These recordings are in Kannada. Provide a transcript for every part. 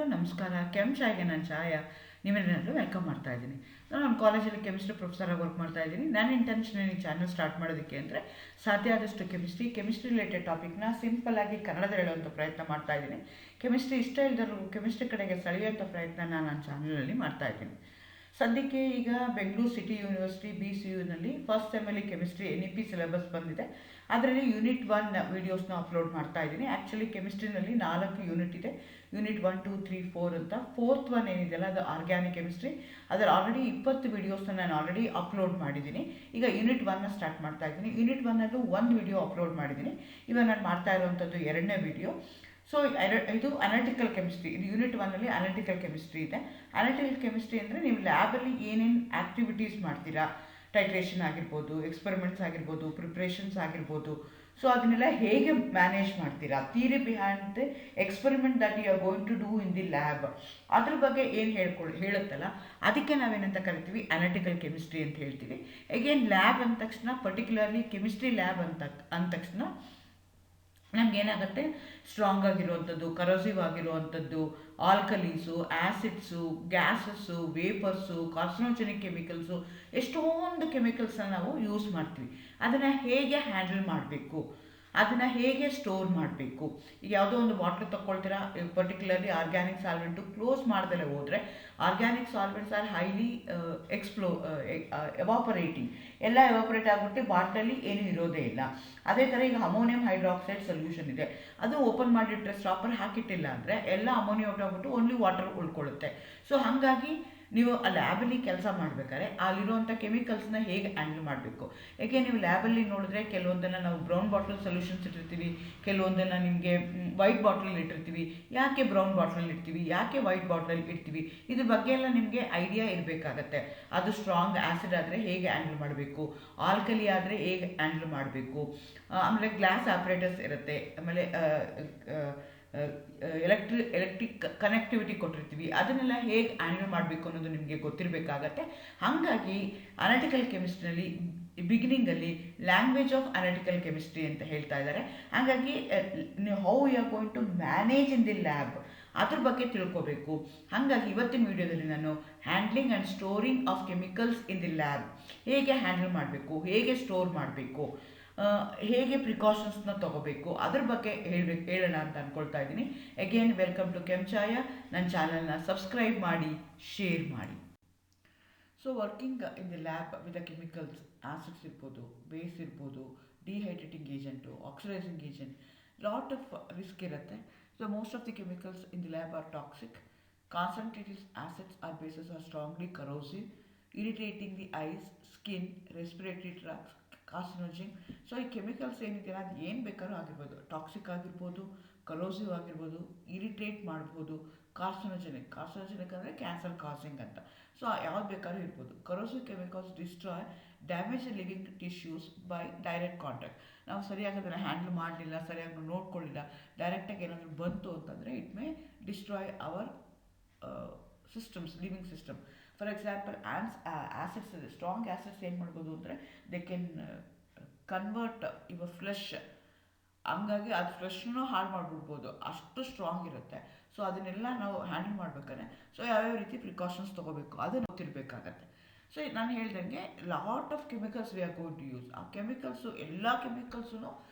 ಎಲ್ಲರಿಗೂ ನಮಸ್ಕಾರ. ಚಾಯ್ಗೆ ನಾನು ಛಾಯಾ ನೀವೆಲ್ಲರೂ ವೆಲ್ಕಮ್ ಮಾಡ್ತಾ ಇದ್ದೀನಿ. ನಾನು ಕಾಲೇಜಲ್ಲಿ ಕೆಮಿಸ್ಟ್ರಿ ಪ್ರೊಫೆಸರಾಗಿ ವರ್ಕ್ ಮಾಡ್ತಾ ಇದ್ದೀನಿ. ನನ್ನ ಇಂಟೆನ್ಷನ್ ಈ ಚಾನಲ್ ಸ್ಟಾರ್ಟ್ ಮಾಡೋದಕ್ಕೆ ಅಂದರೆ ಸಾಧ್ಯ ಆದಷ್ಟು ಕೆಮಿಸ್ಟ್ರಿ ರಿಲೇಟೆಡ್ ಟಾಪಿಕ್ನ ಸಿಂಪಲ್ಲಾಗಿ ಕನ್ನಡದಲ್ಲಿ ಹೇಳುವಂಥ ಪ್ರಯತ್ನ ಮಾಡ್ತಾ ಇದ್ದೀನಿ. ಕೆಮಿಸ್ಟ್ರಿ ಇಷ್ಟ ಇಲ್ಲದರೂ ಕೆಮಿಸ್ಟ್ರಿ ಕಡೆಗೆ ಸೆಳೆಯುವಂಥ ಪ್ರಯತ್ನ ನನ್ನ ಚಾನಲಲ್ಲಿ ಮಾಡ್ತಾ ಇದ್ದೀನಿ. ಸದ್ಯಕ್ಕೆ ಈಗ ಬೆಂಗಳೂರು ಸಿಟಿ ಯೂನಿವರ್ಸಿಟಿ BCUನಲ್ಲಿ ಫಸ್ಟ್ ಸೆಮ್ಮಲ್ಲಿ ಕೆಮಿಸ್ಟ್ರಿ NEP ಸಿಲೆಬಸ್ ಬಂದಿದೆ. ಅದರಲ್ಲಿ ಯೂನಿಟ್ 1 ವೀಡಿಯೋಸ್ನ ಅಪ್ಲೋಡ್ ಮಾಡ್ತಾ ಇದ್ದೀನಿ. ಆ್ಯಕ್ಚುಲಿ ಕೆಮಿಸ್ಟ್ರಿನಲ್ಲಿ 4 ಯೂನಿಟ್ ಇದೆ. ಯೂನಿಟ್ 1, 2, 3, 4 ಅಂತ. ಫೋರ್ತ್ ಒನ್ ಏನಿದೆಯಲ್ಲ ಅದು ಆರ್ಗ್ಯಾನಿಕ್ ಕೆಮಿಸ್ಟ್ರಿ. ಅದರ ಆಲ್ರೆಡಿ 20 ವೀಡಿಯೋಸ್ನ ನಾನು ಆಲ್ರೆಡಿ ಅಪ್ಲೋಡ್ ಮಾಡಿದ್ದೀನಿ. ಈಗ ಯೂನಿಟ್ 1ನ ಸ್ಟಾರ್ಟ್ ಮಾಡ್ತಾ ಇದ್ದೀನಿ. ಯೂನಿಟ್ 1ಅಲ್ಲೂ 1 ವೀಡಿಯೋ ಅಪ್ಲೋಡ್ ಮಾಡಿದ್ದೀನಿ. ಇವಾಗ ನಾನು ಮಾಡ್ತಾ ಇರುವಂಥದ್ದು 2ನೇ ವೀಡಿಯೋ. ಸೊ ಇದು ಅನಾಲಿಟಿಕಲ್ ಕೆಮಿಸ್ಟ್ರಿ. ಇದು ಯೂನಿಟ್ 1ಅಲ್ಲಿ ಅನಾಲಿಟಿಕಲ್ ಕೆಮಿಸ್ಟ್ರಿ ಇದೆ. ಅನಾಲಿಟಿಕಲ್ ಕೆಮಿಸ್ಟ್ರಿ ಅಂದರೆ ನೀವು ಲ್ಯಾಬಲ್ಲಿ ಏನೇನು ಆ್ಯಕ್ಟಿವಿಟೀಸ್ ಮಾಡ್ತೀರಾ, ಟೈಟ್ರೇಷನ್ ಆಗಿರ್ಬೋದು, ಎಕ್ಸ್ಪೆರಿಮೆಂಟ್ಸ್ ಆಗಿರ್ಬೋದು, ಪ್ರಿಪ್ರೇಷನ್ಸ್ ಆಗಿರ್ಬೋದು. ಸೊ ಅದನ್ನೆಲ್ಲ ಹೇಗೆ ಮ್ಯಾನೇಜ್ ಮಾಡ್ತೀರಾ, theory behind the experiment that you are going to do in the lab, ಅದ್ರ ಬಗ್ಗೆ ಏನು ಹೇಳುತ್ತಲ್ಲ ಅದಕ್ಕೆ ನಾವೇನಂತ ಕರಿತೀವಿ ಅನಾಲಿಟಿಕಲ್ ಕೆಮಿಸ್ಟ್ರಿ ಅಂತ ಹೇಳ್ತೀವಿ. ಅಗೇನ್ ಲ್ಯಾಬ್ ಅಂದ ತಕ್ಷಣ, ಪರ್ಟಿಕ್ಯುಲರ್ಲಿ ಕೆಮಿಸ್ಟ್ರಿ ಲ್ಯಾಬ್ ಅಂದ ತಕ್ಷಣ ನಮಗೇನಾಗುತ್ತೆ, ಸ್ಟ್ರಾಂಗ್ ಆಗಿರುವಂಥದ್ದು, ಕರೋಸಿವ್ ಆಗಿರುವಂಥದ್ದು, ಆಲ್ಕಲೀಸು, ಆ್ಯಸಿಡ್ಸು, ಗ್ಯಾಸಸ್ಸು, ವೇಪರ್ಸು, ಕಾರ್ಸಿನೋಜೆನಿಕ್ ಕೆಮಿಕಲ್ಸು, ಎಷ್ಟೊಂದು ಕೆಮಿಕಲ್ಸನ್ನು ನಾವು ಯೂಸ್ ಮಾಡ್ತೀವಿ. ಅದನ್ನು ಹೇಗೆ ಹ್ಯಾಂಡಲ್ ಮಾಡಬೇಕು, ಅದನ್ನು ಹೇಗೆ ಸ್ಟೋರ್ ಮಾಡಬೇಕು. ಈಗ ಯಾವುದೋ ಒಂದು ಬಾಟ್ಲ್ ತೊಗೊಳ್ತೀರಾ, ಪರ್ಟಿಕ್ಯುಲರ್ಲಿ ಆರ್ಗ್ಯಾನಿಕ್ ಸಾಲ್ವೆಂಟು ಕ್ಲೋಸ್ ಮಾಡ್ದಲೇ ಹೋದರೆ ಆರ್ಗ್ಯಾನಿಕ್ ಸಾಲ್ವೆಂಟ್ಸ್ ಆರ್ ಹೈಲಿ ಎವಾಪರೇಟಿಂಗ್. ಎಲ್ಲ ಎವಾಪರೇಟ್ ಆಗಿಬಿಟ್ಟು ಬಾಟ್ಲಲ್ಲಿ ಏನೂ ಇರೋದೇ ಇಲ್ಲ. ಅದೇ ಥರ ಈಗ ಅಮೋನಿಯಂ ಹೈಡ್ರಾಕ್ಸೈಡ್ ಸೊಲ್ಯೂಷನ್ ಇದೆ, ಅದು ಓಪನ್ ಮಾಡಿಟ್ರೆ ಸ್ಟಾಪರ್ ಹಾಕಿಟ್ಟಿಲ್ಲ ಅಂದರೆ ಎಲ್ಲ ಅಮೋನಿಯಂ ಔಟ್ ಆಗಿಬಿಟ್ಟು ಓನ್ಲಿ ವಾಟರ್ ಉಳ್ಕೊಳ್ಳುತ್ತೆ. ಸೊ ಹಾಗಾಗಿ ನೀವು ಆ ಲ್ಯಾಬಲ್ಲಿ ಕೆಲಸ ಮಾಡಬೇಕಾದ್ರೆ ಅಲ್ಲಿರುವಂಥ ಕೆಮಿಕಲ್ಸ್ನ ಹೇಗೆ ಹ್ಯಾಂಡಲ್ ಮಾಡಬೇಕು. ಯಾಕೆ ನೀವು ಲ್ಯಾಬಲ್ಲಿ ನೋಡಿದ್ರೆ ಕೆಲವೊಂದನ್ನು ನಾವು ಬ್ರೌನ್ ಬಾಟಲ್ ಸೊಲ್ಯೂಷನ್ಸ್ ಇಟ್ಟಿರ್ತೀವಿ, ಕೆಲವೊಂದನ್ನು ನಿಮಗೆ ವೈಟ್ ಬಾಟ್ಲಲ್ಲಿ ಇಟ್ಟಿರ್ತೀವಿ. ಯಾಕೆ ಬ್ರೌನ್ ಬಾಟ್ಲಲ್ಲಿ ಇಡ್ತೀವಿ, ಯಾಕೆ ವೈಟ್ ಬಾಟ್ಲಲ್ಲಿ ಇಡ್ತೀವಿ, ಇದ್ರ ಬಗ್ಗೆ ಎಲ್ಲ ನಿಮಗೆ ಐಡಿಯಾ ಇರಬೇಕಾಗತ್ತೆ. ಅದು ಸ್ಟ್ರಾಂಗ್ ಆ್ಯಸಿಡ್ ಆದರೆ ಹೇಗೆ ಹ್ಯಾಂಡಲ್ ಮಾಡಬೇಕು, ಆಲ್ಕಲಿ ಆದರೆ ಹೇಗೆ ಹ್ಯಾಂಡಲ್ ಮಾಡಬೇಕು. ಆಮೇಲೆ ಗ್ಲಾಸ್ ಆಪ್ರೇಟರ್ಸ್ ಇರುತ್ತೆ, ಆಮೇಲೆ ಎಲೆಕ್ಟ್ರಿಕ್ ಕನೆಕ್ಟಿವಿಟಿ ಕೊಟ್ಟಿರ್ತೀವಿ, ಅದನ್ನೆಲ್ಲ ಹೇಗೆ ಹ್ಯಾಂಡಲ್ ಮಾಡಬೇಕು ಅನ್ನೋದು ನಿಮಗೆ ಗೊತ್ತಿರಬೇಕಾಗತ್ತೆ. ಹಾಗಾಗಿ ಅನಾಲಿಟಿಕಲ್ ಕೆಮಿಸ್ಟ್ರಿನಲ್ಲಿ ಬಿಗಿನಿಂಗಲ್ಲಿ ಲ್ಯಾಂಗ್ವೇಜ್ ಆಫ್ ಅನಾಲಿಟಿಕಲ್ ಕೆಮಿಸ್ಟ್ರಿ ಅಂತ ಹೇಳ್ತಾ ಇದ್ದಾರೆ. ಹಾಗಾಗಿ how you are going to manage in the lab ಅದ್ರ ಬಗ್ಗೆ ತಿಳ್ಕೋಬೇಕು. ಹಾಗಾಗಿ ಇವತ್ತಿನ ವಿಡಿಯೋದಲ್ಲಿ ನಾನು handling and storing of chemicals in the lab, ಹೇಗೆ ಹ್ಯಾಂಡಲ್ ಮಾಡಬೇಕು, ಹೇಗೆ ಸ್ಟೋರ್ ಮಾಡಬೇಕು, ಹೇಗೆ ಪ್ರಿಕಾಷನ್ಸ್ನ ತೊಗೋಬೇಕು, ಅದ್ರ ಬಗ್ಗೆ ಹೇಳೋಣ ಅಂತ ಅಂದ್ಕೊಳ್ತಾ ಇದ್ದೀನಿ. Again welcome to Chaya. ನನ್ನ ಚಾನಲ್ನ ಸಬ್ಸ್ಕ್ರೈಬ್ ಮಾಡಿ, ಶೇರ್ ಮಾಡಿ. So working in the lab with the chemicals, acids ಇರ್ಬೋದು, ಬೇಸ್ ಇರ್ಬೋದು, dehydrating agent, oxidizing agent, lot of risk ಇರುತ್ತೆ. So most of the chemicals in the lab are toxic. Concentrated acids or bases are strongly corrosive, irritating the eyes, skin, respiratory tracts, carcinogen. So ಈ ಕೆಮಿಕಲ್ಸ್ ಏನಿದೆಯಲ್ಲ ಅದು ಏನು ಬೇಕಾದ್ರೂ ಆಗಿರ್ಬೋದು, ಟಾಕ್ಸಿಕ್ ಆಗಿರ್ಬೋದು, ಕರೋಸಿವ್ ಆಗಿರ್ಬೋದು, ಇರಿಟೇಟ್ ಮಾಡ್ಬೋದು, ಕಾರ್ಸಿನೋಜೆನಿಕ್ ಅಂದರೆ ಕ್ಯಾನ್ಸರ್ ಕಾಸಿಂಗ್ ಅಂತ. ಸೊ ಯಾವ್ದು ಬೇಕಾದ್ರೂ ಇರ್ಬೋದು. Corrosive chemicals destroy damage living tissues by direct contact. ನಾವು ಸರಿಯಾಗಿ ಅದನ್ನು ಹ್ಯಾಂಡಲ್ ಮಾಡಲಿಲ್ಲ, ಸರಿಯಾಗಿ ನೋಡ್ಕೊಳ್ಳಿಲ್ಲ, ಡೈರೆಕ್ಟಾಗಿ ಏನಾದರೂ ಬಂತು ಅಂತಂದರೆ it may destroy our systems, living system. For example acids ಇದೆ, ಸ್ಟ್ರಾಂಗ್ ಆ್ಯಸಿಡ್ಸ್ ಏನು ಮಾಡ್ಬೋದು ಅಂದರೆ they can convert your flesh. ಹಂಗಾಗಿ ಅದು ಫ್ಲೆಶ್ನೂ ಹಾಳು ಮಾಡಿಬಿಡ್ಬೋದು, ಅಷ್ಟು ಸ್ಟ್ರಾಂಗ್ ಇರುತ್ತೆ. ಸೊ ಅದನ್ನೆಲ್ಲ ನಾವು ಹ್ಯಾಂಡಲ್ ಮಾಡ್ಬೇಕಾದ್ರೆ ಸೊ ಯಾವ್ಯಾವ ರೀತಿ ಪ್ರಿಕಾಷನ್ಸ್ ತೊಗೋಬೇಕು ಅದನ್ನು ಗೊತ್ತಿರಬೇಕಾಗತ್ತೆ. ಸೊ ನಾನು ಹೇಳ್ದಂಗೆ lot of chemicals we are going to use. ಆ ಕೆಮಿಕಲ್ಸು ಎಲ್ಲ ಕೆಮಿಕಲ್ಸೂ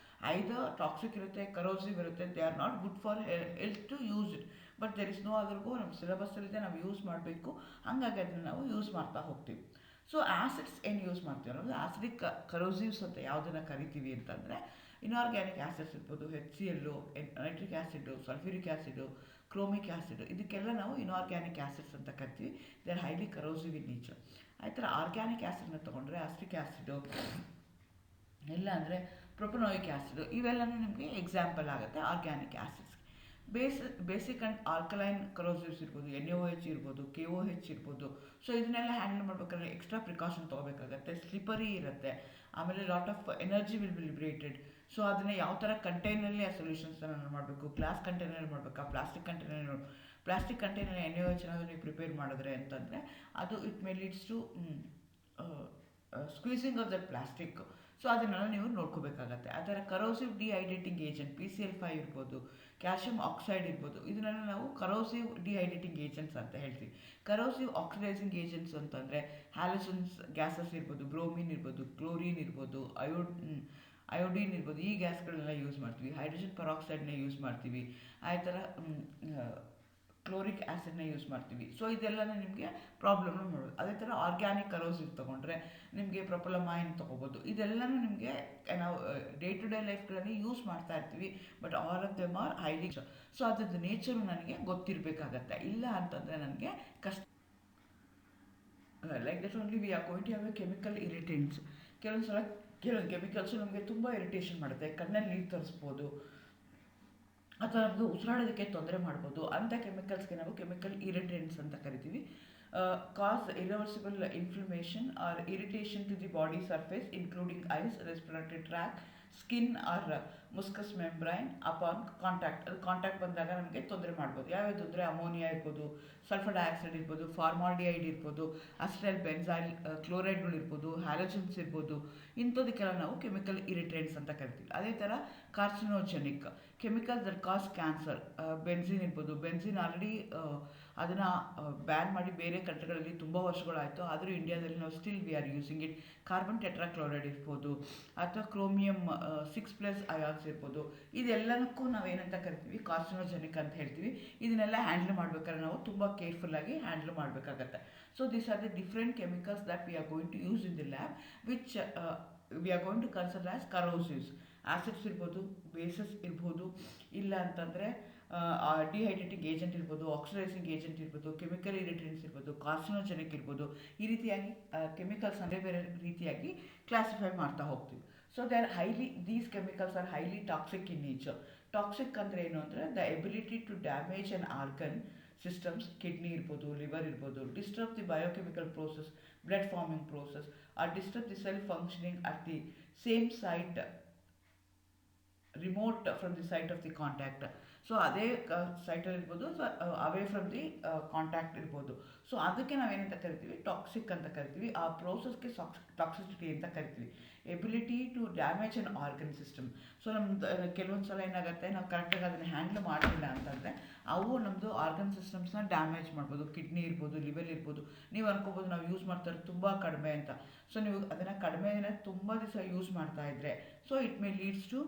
ಐದರ್ ಟಾಕ್ಸಿಕ್ ಇರುತ್ತೆ, ಕರೋಸಿವ್ ಇರುತ್ತೆ, they are not good for health to use it. But there is no other go, ನಮ್ಮ ಸಿಲೆಬಸ್ಸಲ್ಲಿದೆ, ನಾವು ಯೂಸ್ ಮಾಡಬೇಕು. ಹಾಗಾಗಿ ಅದನ್ನು ನಾವು ಯೂಸ್ ಮಾಡ್ತಾ ಹೋಗ್ತೀವಿ. ಸೊ ಆ್ಯಸಿಡ್ಸ್ ಏನು ಯೂಸ್ ಮಾಡ್ತೀವಿ ಅನ್ನೋದು ಆ್ಯಸಿಡಿಕ್ ಕರೋಸಿವ್ಸ್ ಅಂತ ಯಾವುದನ್ನು ಕರಿತೀವಿ ಅಂತಂದರೆ ಇನಾರ್ಗ್ಯಾನಿಕ್ ಆ್ಯಸಿಡ್ಸ್ ಇರ್ಬೋದು, HCl, nitric acid, sulphuric acid, ಕ್ರೋಮಿಕ್ acid, ಇದಕ್ಕೆಲ್ಲ ನಾವು ಇನಾರ್ಗ್ಯಾನಿಕ್ ಆ್ಯಸಿಡ್ಸ್ ಅಂತ ಕರಿತೀವಿ. They are highly corrosive in nature. ಆ ಥರ ಆರ್ಗ್ಯಾನಿಕ್ ಆ್ಯಸಿಡ್ನ ತೊಗೊಂಡ್ರೆ ಆಸ್ಟಿಕ್ ಆ್ಯಸಿಡು, ಇಲ್ಲ ಅಂದರೆ ಪ್ರೊಪನೋಯಿಕ್ ಆ್ಯಸಿಡು, ಇವೆಲ್ಲವೂ ನಿಮಗೆ ಎಕ್ಸಾಂಪಲ್ ಆಗುತ್ತೆ organic acids. Basic and alkaline corrosives ಇರ್ಬೋದು, NaOH ಇರ್ಬೋದು, KOH ಇರ್ಬೋದು. ಸೊ ಇದನ್ನೆಲ್ಲ ಹ್ಯಾಂಡಲ್ ಮಾಡಬೇಕಾದ್ರೆ ಎಕ್ಸ್ಟ್ರಾ ಪ್ರಿಕಾಷನ್ ತೊಗೋಬೇಕಾಗತ್ತೆ. ಸ್ಲಿಪರಿ ಇರುತ್ತೆ, ಆಮೇಲೆ lot of energy will be liberated. So ಅದನ್ನು ಯಾವ ಥರ ಕಂಟೈನರಲ್ಲಿ ಆ ಸೊಲ್ಯೂಷನ್ಸನ್ನು ಮಾಡಬೇಕು, ಗ್ಲಾಸ್ ಕಂಟೈನರ್ ಮಾಡಬೇಕಾ, ಪ್ಲಾಸ್ಟಿಕ್ ಕಂಟೈನರ್ NaOH ಏನಾದರೂ ನೀವು ಪ್ರಿಪೇರ್ ಮಾಡಿದ್ರೆ ಅಂತಂದರೆ ಅದು it may leads to squeezing of that plastic. So ಅದನ್ನೆಲ್ಲ ನೀವು ನೋಡ್ಕೋಬೇಕಾಗತ್ತೆ. ಅದರ ಕರೋಸಿವ್ ಡಿಹೈಡ್ರೇಟಿಂಗ್ ಏಜೆಂಟ್ PCl5 ಇರ್ಬೋದು, ಕ್ಯಾಲ್ಶಿಯಂ ಆಕ್ಸೈಡ್ ಇರ್ಬೋದು, ಇದನ್ನೆಲ್ಲ ನಾವು ಕರೋಸಿವ್ ಡಿಹೈಡ್ರೇಟಿಂಗ್ ಏಜೆಂಟ್ಸ್ ಅಂತ ಹೇಳ್ತೀವಿ. ಕರೋಸಿವ್ ಆಕ್ಸಿಡೈಸಿಂಗ್ ಏಜೆಂಟ್ಸ್ ಅಂತಂದರೆ ಹ್ಯಾಲೋಜನ್ಸ್ ಗ್ಯಾಸಸ್ ಇರ್ಬೋದು, ಬ್ರೋಮಿನ್ ಇರ್ಬೋದು, ಕ್ಲೋರಿನ್ ಇರ್ಬೋದು, ಅಯೋಡಿನ್ ಇರ್ಬೋದು, ಈ ಗ್ಯಾಸ್ಗಳನ್ನೆಲ್ಲ ಯೂಸ್ ಮಾಡ್ತೀವಿ. ಹೈಡ್ರೋಜನ್ ಪರಾಕ್ಸೈಡ್ನ ಯೂಸ್ ಮಾಡ್ತೀವಿ. ಆ ಥರ ಕ್ಲೋರಿಕ್ ಆ್ಯಸಿಡ್ನ ಯೂಸ್ ಮಾಡ್ತೀವಿ. ಸೊ ಇದೆಲ್ಲನೂ ನಿಮಗೆ ಪ್ರಾಬ್ಲಮ್ನ ಮಾಡೋದು. ಅದೇ ಥರ ಆರ್ಗ್ಯಾನಿಕ್ ಕರೋಸಿವ್ ತೊಗೊಂಡ್ರೆ ನಿಮಗೆ ಪ್ರೊಪಲಮೈನ್ ತೊಗೋಬೋದು. ಇದೆಲ್ಲನೂ ನಿಮಗೆ ನಾವು ಡೇ ಟು ಡೇ ಲೈಫ್ಗಳಲ್ಲಿ ಯೂಸ್ ಮಾಡ್ತಾ ಇರ್ತೀವಿ. But all of them are highly so ಅದ್ರದ್ದು ನೇಚರು ನನಗೆ ಗೊತ್ತಿರಬೇಕಾಗತ್ತೆ. ಇಲ್ಲ ಅಂತಂದರೆ ನನಗೆ ಕಷ್ಟ. Like that only we are going to have a chemical irritants. ಕೆಲವೊಂದು ಸಲ ಕೆಲವೊಂದು ಕೆಮಿಕಲ್ಸು ನಮಗೆ ತುಂಬ ಇರಿಟೇಷನ್ ಮಾಡುತ್ತೆ. ಕಣ್ಣಲ್ಲಿ ನೀರು ತರಿಸ್ಬೋದು ಅಥವಾ ನಮಗೆ ಉಸಿರಾಡೋದಕ್ಕೆ ತೊಂದರೆ ಮಾಡ್ಬೋದು. ಅಂಥ ಕೆಮಿಕಲ್ಸ್ಗೆ ನಾವು ಕೆಮಿಕಲ್ ಇರಿಟೆಂಟ್ಸ್ ಅಂತ ಕರಿತೀವಿ. Cause irreversible inflammation or irritation to the body surface including eyes, respiratory tract, skin or mucous membrane upon contact. ಅದು ಕಾಂಟ್ಯಾಕ್ಟ್ ಬಂದಾಗ ನಮಗೆ ತೊಂದರೆ ಮಾಡ್ಬೋದು. ಯಾವ್ಯಾವುದು ಅಂದರೆ ಅಮೋನಿಯಾ ಇರ್ಬೋದು, ಸಲ್ಫರ್ ಡೈಆಕ್ಸೈಡ್ ಇರ್ಬೋದು, ಫಾರ್ಮಾಲ್ಡಿಹೈಡ್ ಇರ್ಬೋದು, ಅಸಿಟೈಲ್ ಬೆನ್ಸೈಲ್ ಕ್ಲೋರೈಡ್ಗಳು ಇರ್ಬೋದು, ಹ್ಯಾಲೋಜನ್ಸ್ ಇರ್ಬೋದು. ಇಂಥದಕ್ಕೆಲ್ಲ ನಾವು ಕೆಮಿಕಲ್ ಇರಿಟೆಂಟ್ಸ್ ಅಂತ ಕರಿತೀವಿ. ಅದೇ ಥರ carcinogenic chemical that cause cancer, benzene ಇರ್ಬೋದು. ಬೆನ್ಸಿನ್ ಆಲ್ರೆಡಿ ಅದನ್ನು ಬ್ಯಾನ್ ಮಾಡಿ ಬೇರೆ ಕಂಟ್ರಿಗಳಲ್ಲಿ ತುಂಬ ವರ್ಷಗಳಾಯಿತು. ಆದರೂ ಇಂಡಿಯಾದಲ್ಲಿ ನಾವು still we are using it. Carbon tetrachloride ಇರ್ಬೋದು ಅಥವಾ ಕ್ರೋಮಿಯಂ 6+ ಅಯಾನ್ಸ್ ಇರ್ಬೋದು. ಇದೆಲ್ಲನಕ್ಕೂ ನಾವೇನಂತ ಕರಿತೀವಿ, ಕಾರ್ಸಿನೋಜೆನಿಕ್ ಅಂತ ಹೇಳ್ತೀವಿ. ಇದನ್ನೆಲ್ಲ ಹ್ಯಾಂಡಲ್ ಮಾಡ್ಬೇಕಾದ್ರೆ ನಾವು ತುಂಬ ಕೇರ್ಫುಲ್ಲಾಗಿ ಹ್ಯಾಂಡಲ್ ಮಾಡಬೇಕಾಗತ್ತೆ. So these are the different chemicals that we are going to use in the lab which we are going to consider as corrosives. Acids ಇರ್ಬೋದು, ಬೇಸಸ್ ಇರ್ಬೋದು, ಇಲ್ಲ ಅಂತಂದರೆ ಡಿಹೈಡ್ರೇಟಿಂಗ್ ಏಜೆಂಟ್ ಇರ್ಬೋದು, ಆಕ್ಸಿಡೈಸಿಂಗ್ ಏಜೆಂಟ್ ಇರ್ಬೋದು, ಕೆಮಿಕಲ್ ಇರಿಟೆಂಟ್ಸ್ ಇರ್ಬೋದು, ಕಾರ್ಸಿನೋಜೆನಿಕ್ ಇರ್ಬೋದು. ಈ ರೀತಿಯಾಗಿ ಕೆಮಿಕಲ್ಸ್ ಅಂದರೆ ಬೇರೆ ರೀತಿಯಾಗಿ ಕ್ಲಾಸಿಫೈ ಮಾಡ್ತಾ ಹೋಗ್ತೀವಿ. So these chemicals are highly toxic in nature. Toxic ಅಂದರೆ ಏನು ಅಂದರೆ the ability to damage an organ systems, kidney ಇರ್ಬೋದು, ಲಿವರ್ ಇರ್ಬೋದು, disturb the biochemical process, blood forming process, or disturb the cell functioning at the same site remote from the site of the contact. So ಅದೇ ಸೈಟಲ್ಲಿ ಇರ್ಬೋದು, ಅವೇ ಫ್ರಮ್ ದಿ ಕಾಂಟ್ಯಾಕ್ಟ್ ಇರ್ಬೋದು. ಸೊ ಅದಕ್ಕೆ ನಾವೇನಂತ ಕರಿತೀವಿ, ಟಾಕ್ಸಿಕ್ ಅಂತ ಕರಿತೀವಿ. ಆ ಪ್ರೋಸೆಸ್ಗೆ ಟಾಕ್ಸಿಸಿಟಿ ಅಂತ ಕರಿತೀವಿ. Ability to damage an organ system. So ನಮ್ದು ಕೆಲವೊಂದು ಸಲ ಏನಾಗುತ್ತೆ, ನಾವು ಕರೆಕ್ಟಾಗಿ ಅದನ್ನು ಹ್ಯಾಂಡಲ್ ಮಾಡಲಿಲ್ಲ ಅಂತಂದರೆ ಅವು ನಮ್ಮದು ಆರ್ಗನ್ ಸಿಸ್ಟಮ್ಸ್ನ ಡ್ಯಾಮೇಜ್ ಮಾಡ್ಬೋದು. ಕಿಡ್ನಿ ಇರ್ಬೋದು, ಲಿವರ್ ಇರ್ಬೋದು. ನೀವು ಅನ್ಕೋಬೋದು ನಾವು ಯೂಸ್ ಮಾಡ್ತಾರೆ ತುಂಬ ಕಡಿಮೆ ಅಂತ. ಸೊ ನೀವು ಅದನ್ನು ಕಡಿಮೆ ತುಂಬ ದಿವಸ ಯೂಸ್ ಮಾಡ್ತಾ ಇದ್ದರೆ so it may leads to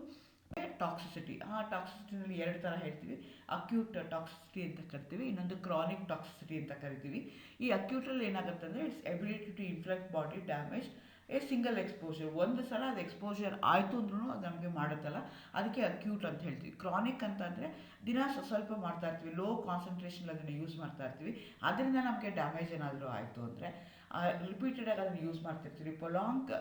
toxicity. ಆ ಟಾಕ್ಸಿಸಿಟಿನಲ್ಲಿ 2 ಥರ ಹೇಳ್ತೀವಿ. ಅಕ್ಯೂಟ್ ಟಾಕ್ಸಿಸಿಟಿ ಅಂತ ಕರಿತೀವಿ, ಇನ್ನೊಂದು ಕ್ರಾನಿಕ್ ಟಾಕ್ಸಿಸಿಟಿ ಅಂತ ಕರಿತೀವಿ. ಈ ಅಕ್ಯೂಟಲ್ಲಿ ಏನಾಗುತ್ತೆ ಅಂದರೆ its ability to inflict body damage a single exposure. ಒಂದು ಸಲ ಅದು ಎಕ್ಸ್ಪೋಜರ್ ಆಯಿತು ಅಂದ್ರೂ ಅದು ನಮಗೆ ಮಾಡುತ್ತಲ್ಲ, ಅದಕ್ಕೆ ಅಕ್ಯೂಟ್ ಅಂತ ಹೇಳ್ತೀವಿ. ಕ್ರಾನಿಕ್ ಅಂತಂದರೆ ದಿನ ಸ್ವಲ್ಪ ಮಾಡ್ತಾ ಇರ್ತೀವಿ, ಲೋ ಕಾನ್ಸಂಟ್ರೇಷನ್ ಅದನ್ನು ಯೂಸ್ ಮಾಡ್ತಾ ಇರ್ತೀವಿ. ಅದರಿಂದ ನಮಗೆ ಡ್ಯಾಮೇಜ್ ಏನಾದರೂ ಆಯಿತು ಅಂದರೆ ರಿಪೀಟೆಡಾಗಿ ಅದನ್ನು ಯೂಸ್ ಮಾಡ್ತಿರ್ತೀವಿ. ಪ್ರೊಲಾಂಗ್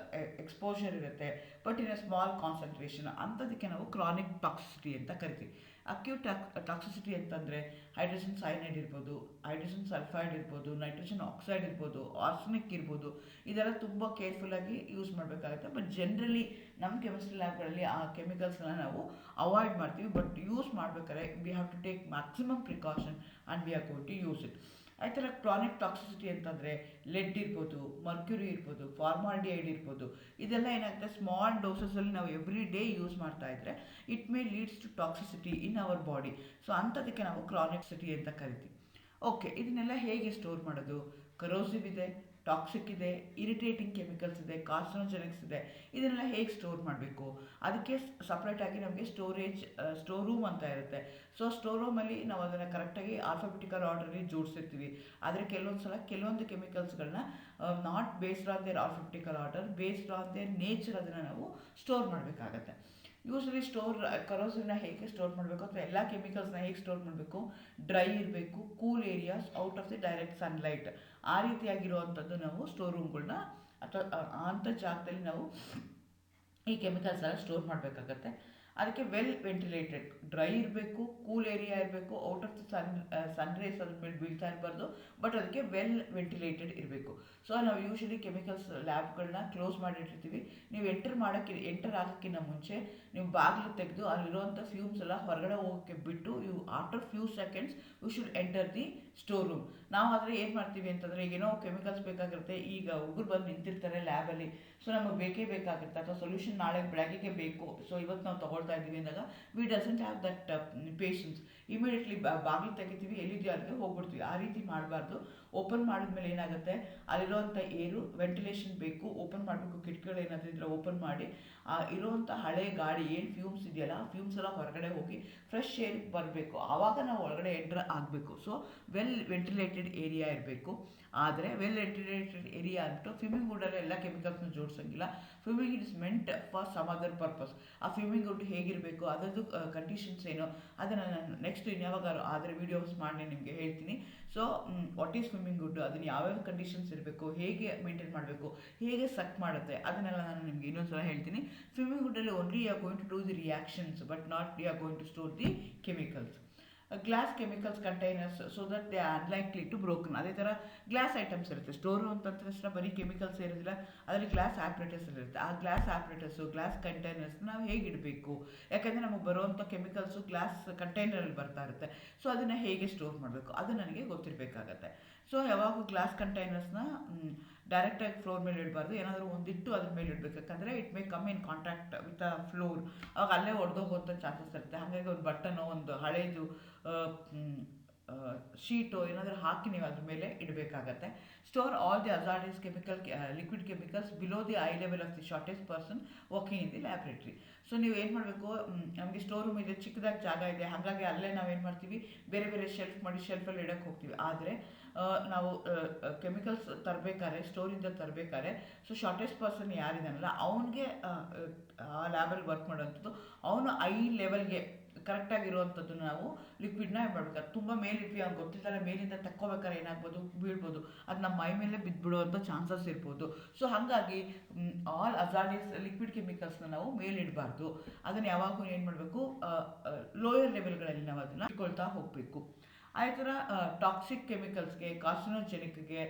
ಎಕ್ಸ್ಪೋಜರ್ ಇರುತ್ತೆ but in a small concentration. ಅಂಥದಕ್ಕೆ ನಾವು ಕ್ರಾನಿಕ್ ಟಾಕ್ಸಿಸಿಟಿ ಅಂತ ಕರಿತೀವಿ. ಅಕ್ಯೂಟ್ ಟಾಕ್ಸಿಸಿಟಿ ಅಂತಂದರೆ ಹೈಡ್ರೋಜನ್ ಸೈನೈಡ್ ಇರ್ಬೋದು, ಹೈಡ್ರೋಜನ್ ಸಲ್ಫೈಡ್ ಇರ್ಬೋದು, ನೈಟ್ರೋಜನ್ ಆಕ್ಸೈಡ್ ಇರ್ಬೋದು, ಆರ್ಸನಿಕ್ ಇರ್ಬೋದು. ಇದೆಲ್ಲ ತುಂಬ ಕೇರ್ಫುಲ್ಲಾಗಿ ಯೂಸ್ ಮಾಡಬೇಕಾಗುತ್ತೆ. ಬಟ್ ಜನರಲಿ ನಮ್ಮ ಕೆಮಿಸ್ಟ್ರಿ ಲ್ಯಾಬ್ಗಳಲ್ಲಿ ಆ ಕೆಮಿಕಲ್ಸ್ನ ನಾವು ಅವಾಯ್ಡ್ ಮಾಡ್ತೀವಿ. ಬಟ್ ಯೂಸ್ ಮಾಡಬೇಕಾದ್ರೆ we have to take maximum precaution and we are going to use it. ಆ ಥರ ಕ್ರಾನಿಕ್ ಟಾಕ್ಸಿಸಿಟಿ ಅಂತಂದರೆ ಲೆಡ್ ಇರ್ಬೋದು, ಮರ್ಕ್ಯುರಿ ಇರ್ಬೋದು, ಫಾರ್ಮಾಲ್ಡಿಹೈಡ್ ಇರ್ಬೋದು. ಇದೆಲ್ಲ ಏನಾಗುತ್ತೆ, ಸ್ಮಾಲ್ ಡೋಸಸಲ್ಲಿ ನಾವು ಎವ್ರಿ ಡೇ ಯೂಸ್ ಮಾಡ್ತಾ ಇದ್ದರೆ it may leads to toxicity in our body. So ಅಂಥದಕ್ಕೆ ನಾವು ಕ್ರಾನಿಕ್ಸಿಟಿ ಅಂತ ಕರಿತೀವಿ. ಓಕೆ, ಇದನ್ನೆಲ್ಲ ಹೇಗೆ ಸ್ಟೋರ್ ಮಾಡೋದು? ಕರೋಸಿವ್ ಇದೆ, ಟಾಕ್ಸಿಕ್ ಇದೆ, ಇರಿಟೇಟಿಂಗ್ ಕೆಮಿಕಲ್ಸ್ ಇದೆ, ಕಾರ್ಸಿನೋಜೆನಿಕ್ಸ್ ಇದೆ. ಇದನ್ನೆಲ್ಲ ಹೇಗೆ ಸ್ಟೋರ್ ಮಾಡಬೇಕು? ಅದಕ್ಕೆ ಸಪ್ರೇಟಾಗಿ ನಮಗೆ ಸ್ಟೋರ್ ರೂಮ್ ಅಂತ ಇರುತ್ತೆ. ಸೊ ಸ್ಟೋರ್ ರೂಮಲ್ಲಿ ನಾವು ಅದನ್ನು ಕರೆಕ್ಟಾಗಿ ಆಲ್ಫಾಬೆಟಿಕಲ್ ಆರ್ಡರಲ್ಲಿ ಜೋಡಿಸಿರ್ತೀವಿ. ಆದರೆ ಕೆಲವೊಂದು ಕೆಮಿಕಲ್ಸ್ಗಳನ್ನ not based on their alphabetical order, based on their nature ಅದನ್ನು ನಾವು ಸ್ಟೋರ್ ಮಾಡಬೇಕಾಗತ್ತೆ. ಯೂಸ್ವಲಿ ಕರೋಸಿವ್ನ ಹೇಗೆ ಸ್ಟೋರ್ ಮಾಡಬೇಕು ಅಥವಾ ಎಲ್ಲ ಕೆಮಿಕಲ್ಸ್ನ ಹೇಗೆ ಸ್ಟೋರ್ ಮಾಡಬೇಕು? ಡ್ರೈ ಇರಬೇಕು, cool areas, out of the direct sunlight. ಆ ರೀತಿಯಾಗಿರುವಂಥದ್ದು ನಾವು ಸ್ಟೋರ್ ರೂಮ್ಗಳನ್ನ ಅಥವಾ ಅಂಥ ಜಾಗದಲ್ಲಿ ನಾವು ಈ ಕೆಮಿಕಲ್ಸ್ ಎಲ್ಲ ಸ್ಟೋರ್ ಮಾಡಬೇಕಾಗತ್ತೆ. ಅದಕ್ಕೆ ವೆಲ್ ವೆಂಟಿಲೇಟೆಡ್, ಡ್ರೈ ಇರಬೇಕು, ಕೂಲ್ ಏರಿಯಾ ಇರಬೇಕು, out of the sun rays ಅದ್ರ ಮೇಲೆ ಬೀಳ್ತಾ ಇರಬಾರ್ದು. ಬಟ್ ಅದಕ್ಕೆ ವೆಲ್ ವೆಂಟಿಲೇಟೆಡ್ ಇರಬೇಕು. ಸೊ ನಾವು ಯೂಶಲಿ ಕೆಮಿಕಲ್ಸ್ ಲ್ಯಾಬ್ಗಳನ್ನ ಕ್ಲೋಸ್ ಮಾಡಿಟ್ಟಿರ್ತೀವಿ. ನೀವು ಎಂಟರ್ ಆಗೋಕ್ಕಿಂತ ಮುಂಚೆ ನೀವು ಬಾಗಿಲು ತೆಗೆದು ಅಲ್ಲಿರುವಂಥ ಫ್ಯೂಮ್ಸ್ ಎಲ್ಲ ಹೊರಗಡೆ ಹೋಗೋಕ್ಕೆ ಬಿಟ್ಟು you after few seconds you should enter the store room. ನಾವು ಆದರೆ ಏನು ಮಾಡ್ತೀವಿ ಅಂತಂದರೆ, ಏನೋ ಕೆಮಿಕಲ್ಸ್ ಬೇಕಾಗಿರುತ್ತೆ, ಈಗ ಹುಡುಗರು ಬಂದು ನಿಂತಿರ್ತಾರೆ ಲ್ಯಾಬಲ್ಲಿ, ಸೊ ನಮಗೆ ಬೇಕೇ ಬೇಕಾಗುತ್ತೆ, ಅಥವಾ ಸೊಲ್ಯೂಷನ್ ನಾಳೆ ಬೆಳಗ್ಗೆಗೆ ಬೇಕು, ಸೊ ಇವತ್ತು ನಾವು ತೊಗೊಳ್ತಾ ಇದ್ದೀವಿ ಅಂದಾಗ we doesn't have that patience. Immediately ಬಾಗಿಲು ತೆಗಿತೀವಿ, ಎಲ್ಲಿದೆಯೋ ಅಲ್ಲಿಗೆ ಹೋಗ್ಬಿಡ್ತೀವಿ. ಆ ರೀತಿ ಮಾಡಬಾರ್ದು. ಓಪನ್ ಮಾಡಿದ್ಮೇಲೆ ಏನಾಗುತ್ತೆ, ಅಲ್ಲಿರುವಂಥ ಏರು ವೆಂಟಿಲೇಷನ್ ಬೇಕು, ಓಪನ್ ಮಾಡಬೇಕು. ಕಿಟಕಿಗಳು ಏನಾದರೂ ಇದ್ದರೆ ಓಪನ್ ಮಾಡಿ ಇರುವಂಥ ಹಳೆ ಗಾಡಿ ಏನು ಫ್ಯೂಮ್ಸ್ ಇದೆಯಲ್ಲ, ಆ ಫ್ಯೂಮ್ಸ್ ಎಲ್ಲ ಹೊರಗಡೆ ಹೋಗಿ ಫ್ರೆಶ್ ಏರ್ ಬರಬೇಕು. ಆವಾಗ ನಾವು ಒಳಗಡೆ ಎಂಟ್ರ್ ಆಗಬೇಕು. ಸೊ ವೆಲ್ ವೆಂಟಿಲೇಟೆಡ್ ಏರಿಯಾ ಇರಬೇಕು. ಆದರೆ ವೆಲ್ ವೆಂಟಿಲೇಟೆಡ್ ಏರಿಯಾ ಅಂದ್ಬಿಟ್ಟು ಫ್ಯೂಮಿಂಗ್ ವುಡಲ್ಲಿ ಎಲ್ಲ ಕೆಮಿಕಲ್ಸ್ನ ಜೋಡಿಸೋಂಗಿಲ್ಲ. Fuming it is meant for some other purpose. ಆ ಫ್ಯೂಮಿಂಗ್ ವುಡ್ ಹೇಗಿರಬೇಕು, ಅದರದ್ದು ಕಂಡೀಷನ್ಸ್ ಏನು, ಅದನ್ನು ನಾನು ನೆಕ್ಸ್ಟ್ ಇನ್ಯಾವಾಗಾರು ಆದರೆ ವೀಡಿಯೋಸ್ ಮಾಡಿ ನಿಮಗೆ ಹೇಳ್ತೀನಿ. So what is swimming wood, ಅದನ್ನು ಯಾವ್ಯಾವ ಕಂಡೀಷನ್ಸ್ ಇರಬೇಕು, ಹೇಗೆ ಮೇಂಟೈನ್ ಮಾಡಬೇಕು, ಹೇಗೆ ಸಕ್ ಮಾಡುತ್ತೆ, ಅದನ್ನೆಲ್ಲ ನಾನು ನಿಮಗೆ ಇನ್ನೊಂದು ಸಲ ಹೇಳ್ತೀನಿ. ಸ್ವಿಮ್ಮಿಂಗ್ ವುಡಲ್ಲಿ only you are going to do the reactions, but not you are going to store the chemicals. Glass chemicals containers so that they are unlikely to broken. ಅದೇ ಥರ ಗ್ಲಾಸ್ ಐಟಮ್ಸ್ ಇರುತ್ತೆ. ಸ್ಟೋರು ಅಂತ ತಕ್ಷಣ ಬರೀ ಕೆಮಿಕಲ್ಸ್ ಇರೋದಿಲ್ಲ, ಅದರಲ್ಲಿ ಗ್ಲಾಸ್ ಆಪ್ರೇಟರ್ಸ್ ಇರುತ್ತೆ. ಆ ಗ್ಲಾಸ್ ಆಪ್ರೇಟರ್ಸು, ಗ್ಲಾಸ್ ಕಂಟೈನರ್ಸ್ ನಾವು ಹೇಗೆ ಇಡಬೇಕು, ಯಾಕಂದರೆ ನಮಗೆ ಬರುವಂಥ ಕೆಮಿಕಲ್ಸು ಗ್ಲಾಸ್ ಕಂಟೈನರಲ್ಲಿ ಬರ್ತಾ ಇರುತ್ತೆ. ಸೊ ಅದನ್ನು ಹೇಗೆ ಸ್ಟೋರ್ ಮಾಡಬೇಕು ಅದು ನನಗೆ ಗೊತ್ತಿರಬೇಕಾಗತ್ತೆ. ಸೊ ಯಾವಾಗ ಗ್ಲಾಸ್ ಕಂಟೈನರ್ಸ್ನ ಡೈರೆಕ್ಟಾಗಿ ಫ್ಲೋರ್ ಮೇಲೆ ಇಡಬಾರ್ದು, ಏನಾದರೂ ಒಂದಿಟ್ಟು ಅದ್ರ ಮೇಲೆ ಇಡಬೇಕು. ಯಾಕಂದರೆ it may come in contact with a floor, ಅವಾಗ ಅಲ್ಲೇ ಒಡೆದೋಗುವಂಥ ಚಾನ್ಸಸ್ ಇರುತ್ತೆ. ಹಾಗಾಗಿ ಒಂದು ಬಟನೋ, ಒಂದು ಹಳೇದು ಶೀಟು ಏನಾದರೂ ಹಾಕಿ ನೀವು ಅದ್ರ ಮೇಲೆ ಇಡಬೇಕಾಗತ್ತೆ. Store all the hazardous liquid chemicals below the eye level of the shortest person working in the laboratory. So ನೀವು ಏನು ಮಾಡಬೇಕು, ನಮಗೆ ಸ್ಟೋರ್ ರೂಮ್ ಇದೆ, ಚಿಕ್ಕದಾಗಿ ಜಾಗ ಇದೆ, ಹಾಗಾಗಿ ಅಲ್ಲೇ ನಾವೇನು ಮಾಡ್ತೀವಿ, ಬೇರೆ ಬೇರೆ ಶೆಲ್ಫ್ ಮಾಡಿ ಶೆಲ್ಫಲ್ಲಿ ಇಡೋಕ್ಕೆ ಹೋಗ್ತೀವಿ. ಆದರೆ ನಾವು ಕೆಮಿಕಲ್ಸ್ ತರಬೇಕಾದ್ರೆ, ಸ್ಟೋರಿಂದ ತರಬೇಕಾದ್ರೆ, ಸೊ ಶಾರ್ಟೆಸ್ಟ್ ಪರ್ಸನ್ ಯಾರಿದಾನಲ್ಲ ಅವನಿಗೆ ಆ ಲ್ಯಾಬಲ್ಲಿ ವರ್ಕ್ ಮಾಡೋವಂಥದ್ದು, ಅವನು ಐ ಲೆವೆಲ್ಗೆ ಕರೆಕ್ಟಾಗಿರುವಂಥದ್ದು ನಾವು ಲಿಕ್ವಿಡ್ನ ಮಾಡಬೇಕಾದ್ರೆ. ತುಂಬ ಮೇಲಿಟ್ವಿ, ಅವ್ನು ಗೊತ್ತಿಲ್ಲದೆ ಮೇಲಿಂದ ತಕ್ಕೋಬೇಕಾದ್ರೆ ಏನಾಗ್ಬೋದು, ಬೀಳ್ಬೋದು, ಅದು ನಮ್ಮ ಮೈ ಮೇಲೆ ಬಿದ್ದುಬಿಡುವಂಥ ಚಾನ್ಸಸ್ ಇರ್ಬೋದು. ಸೊ ಹಾಗಾಗಿ ಆಲ್ ಹಜಾರ್ಡಸ್ ಲಿಕ್ವಿಡ್ ಕೆಮಿಕಲ್ಸ್ನ ನಾವು ಮೇಲಿಡಬಾರ್ದು. ಅದನ್ನು ಯಾವಾಗೂ ಏನು ಮಾಡಬೇಕು, ಲೋಯರ್ ಲೆವೆಲ್ಗಳಲ್ಲಿ ನಾವು ಅದನ್ನು ಇಟ್ಕೊಳ್ತಾ ಹೋಗಬೇಕು. ಅದೇ ಥರ ಟಾಕ್ಸಿಕ್ ಕೆಮಿಕಲ್ಸ್ಗೆ, ಕಾರ್ಸಿನೋಜೆನಿಕ್ಗೆ,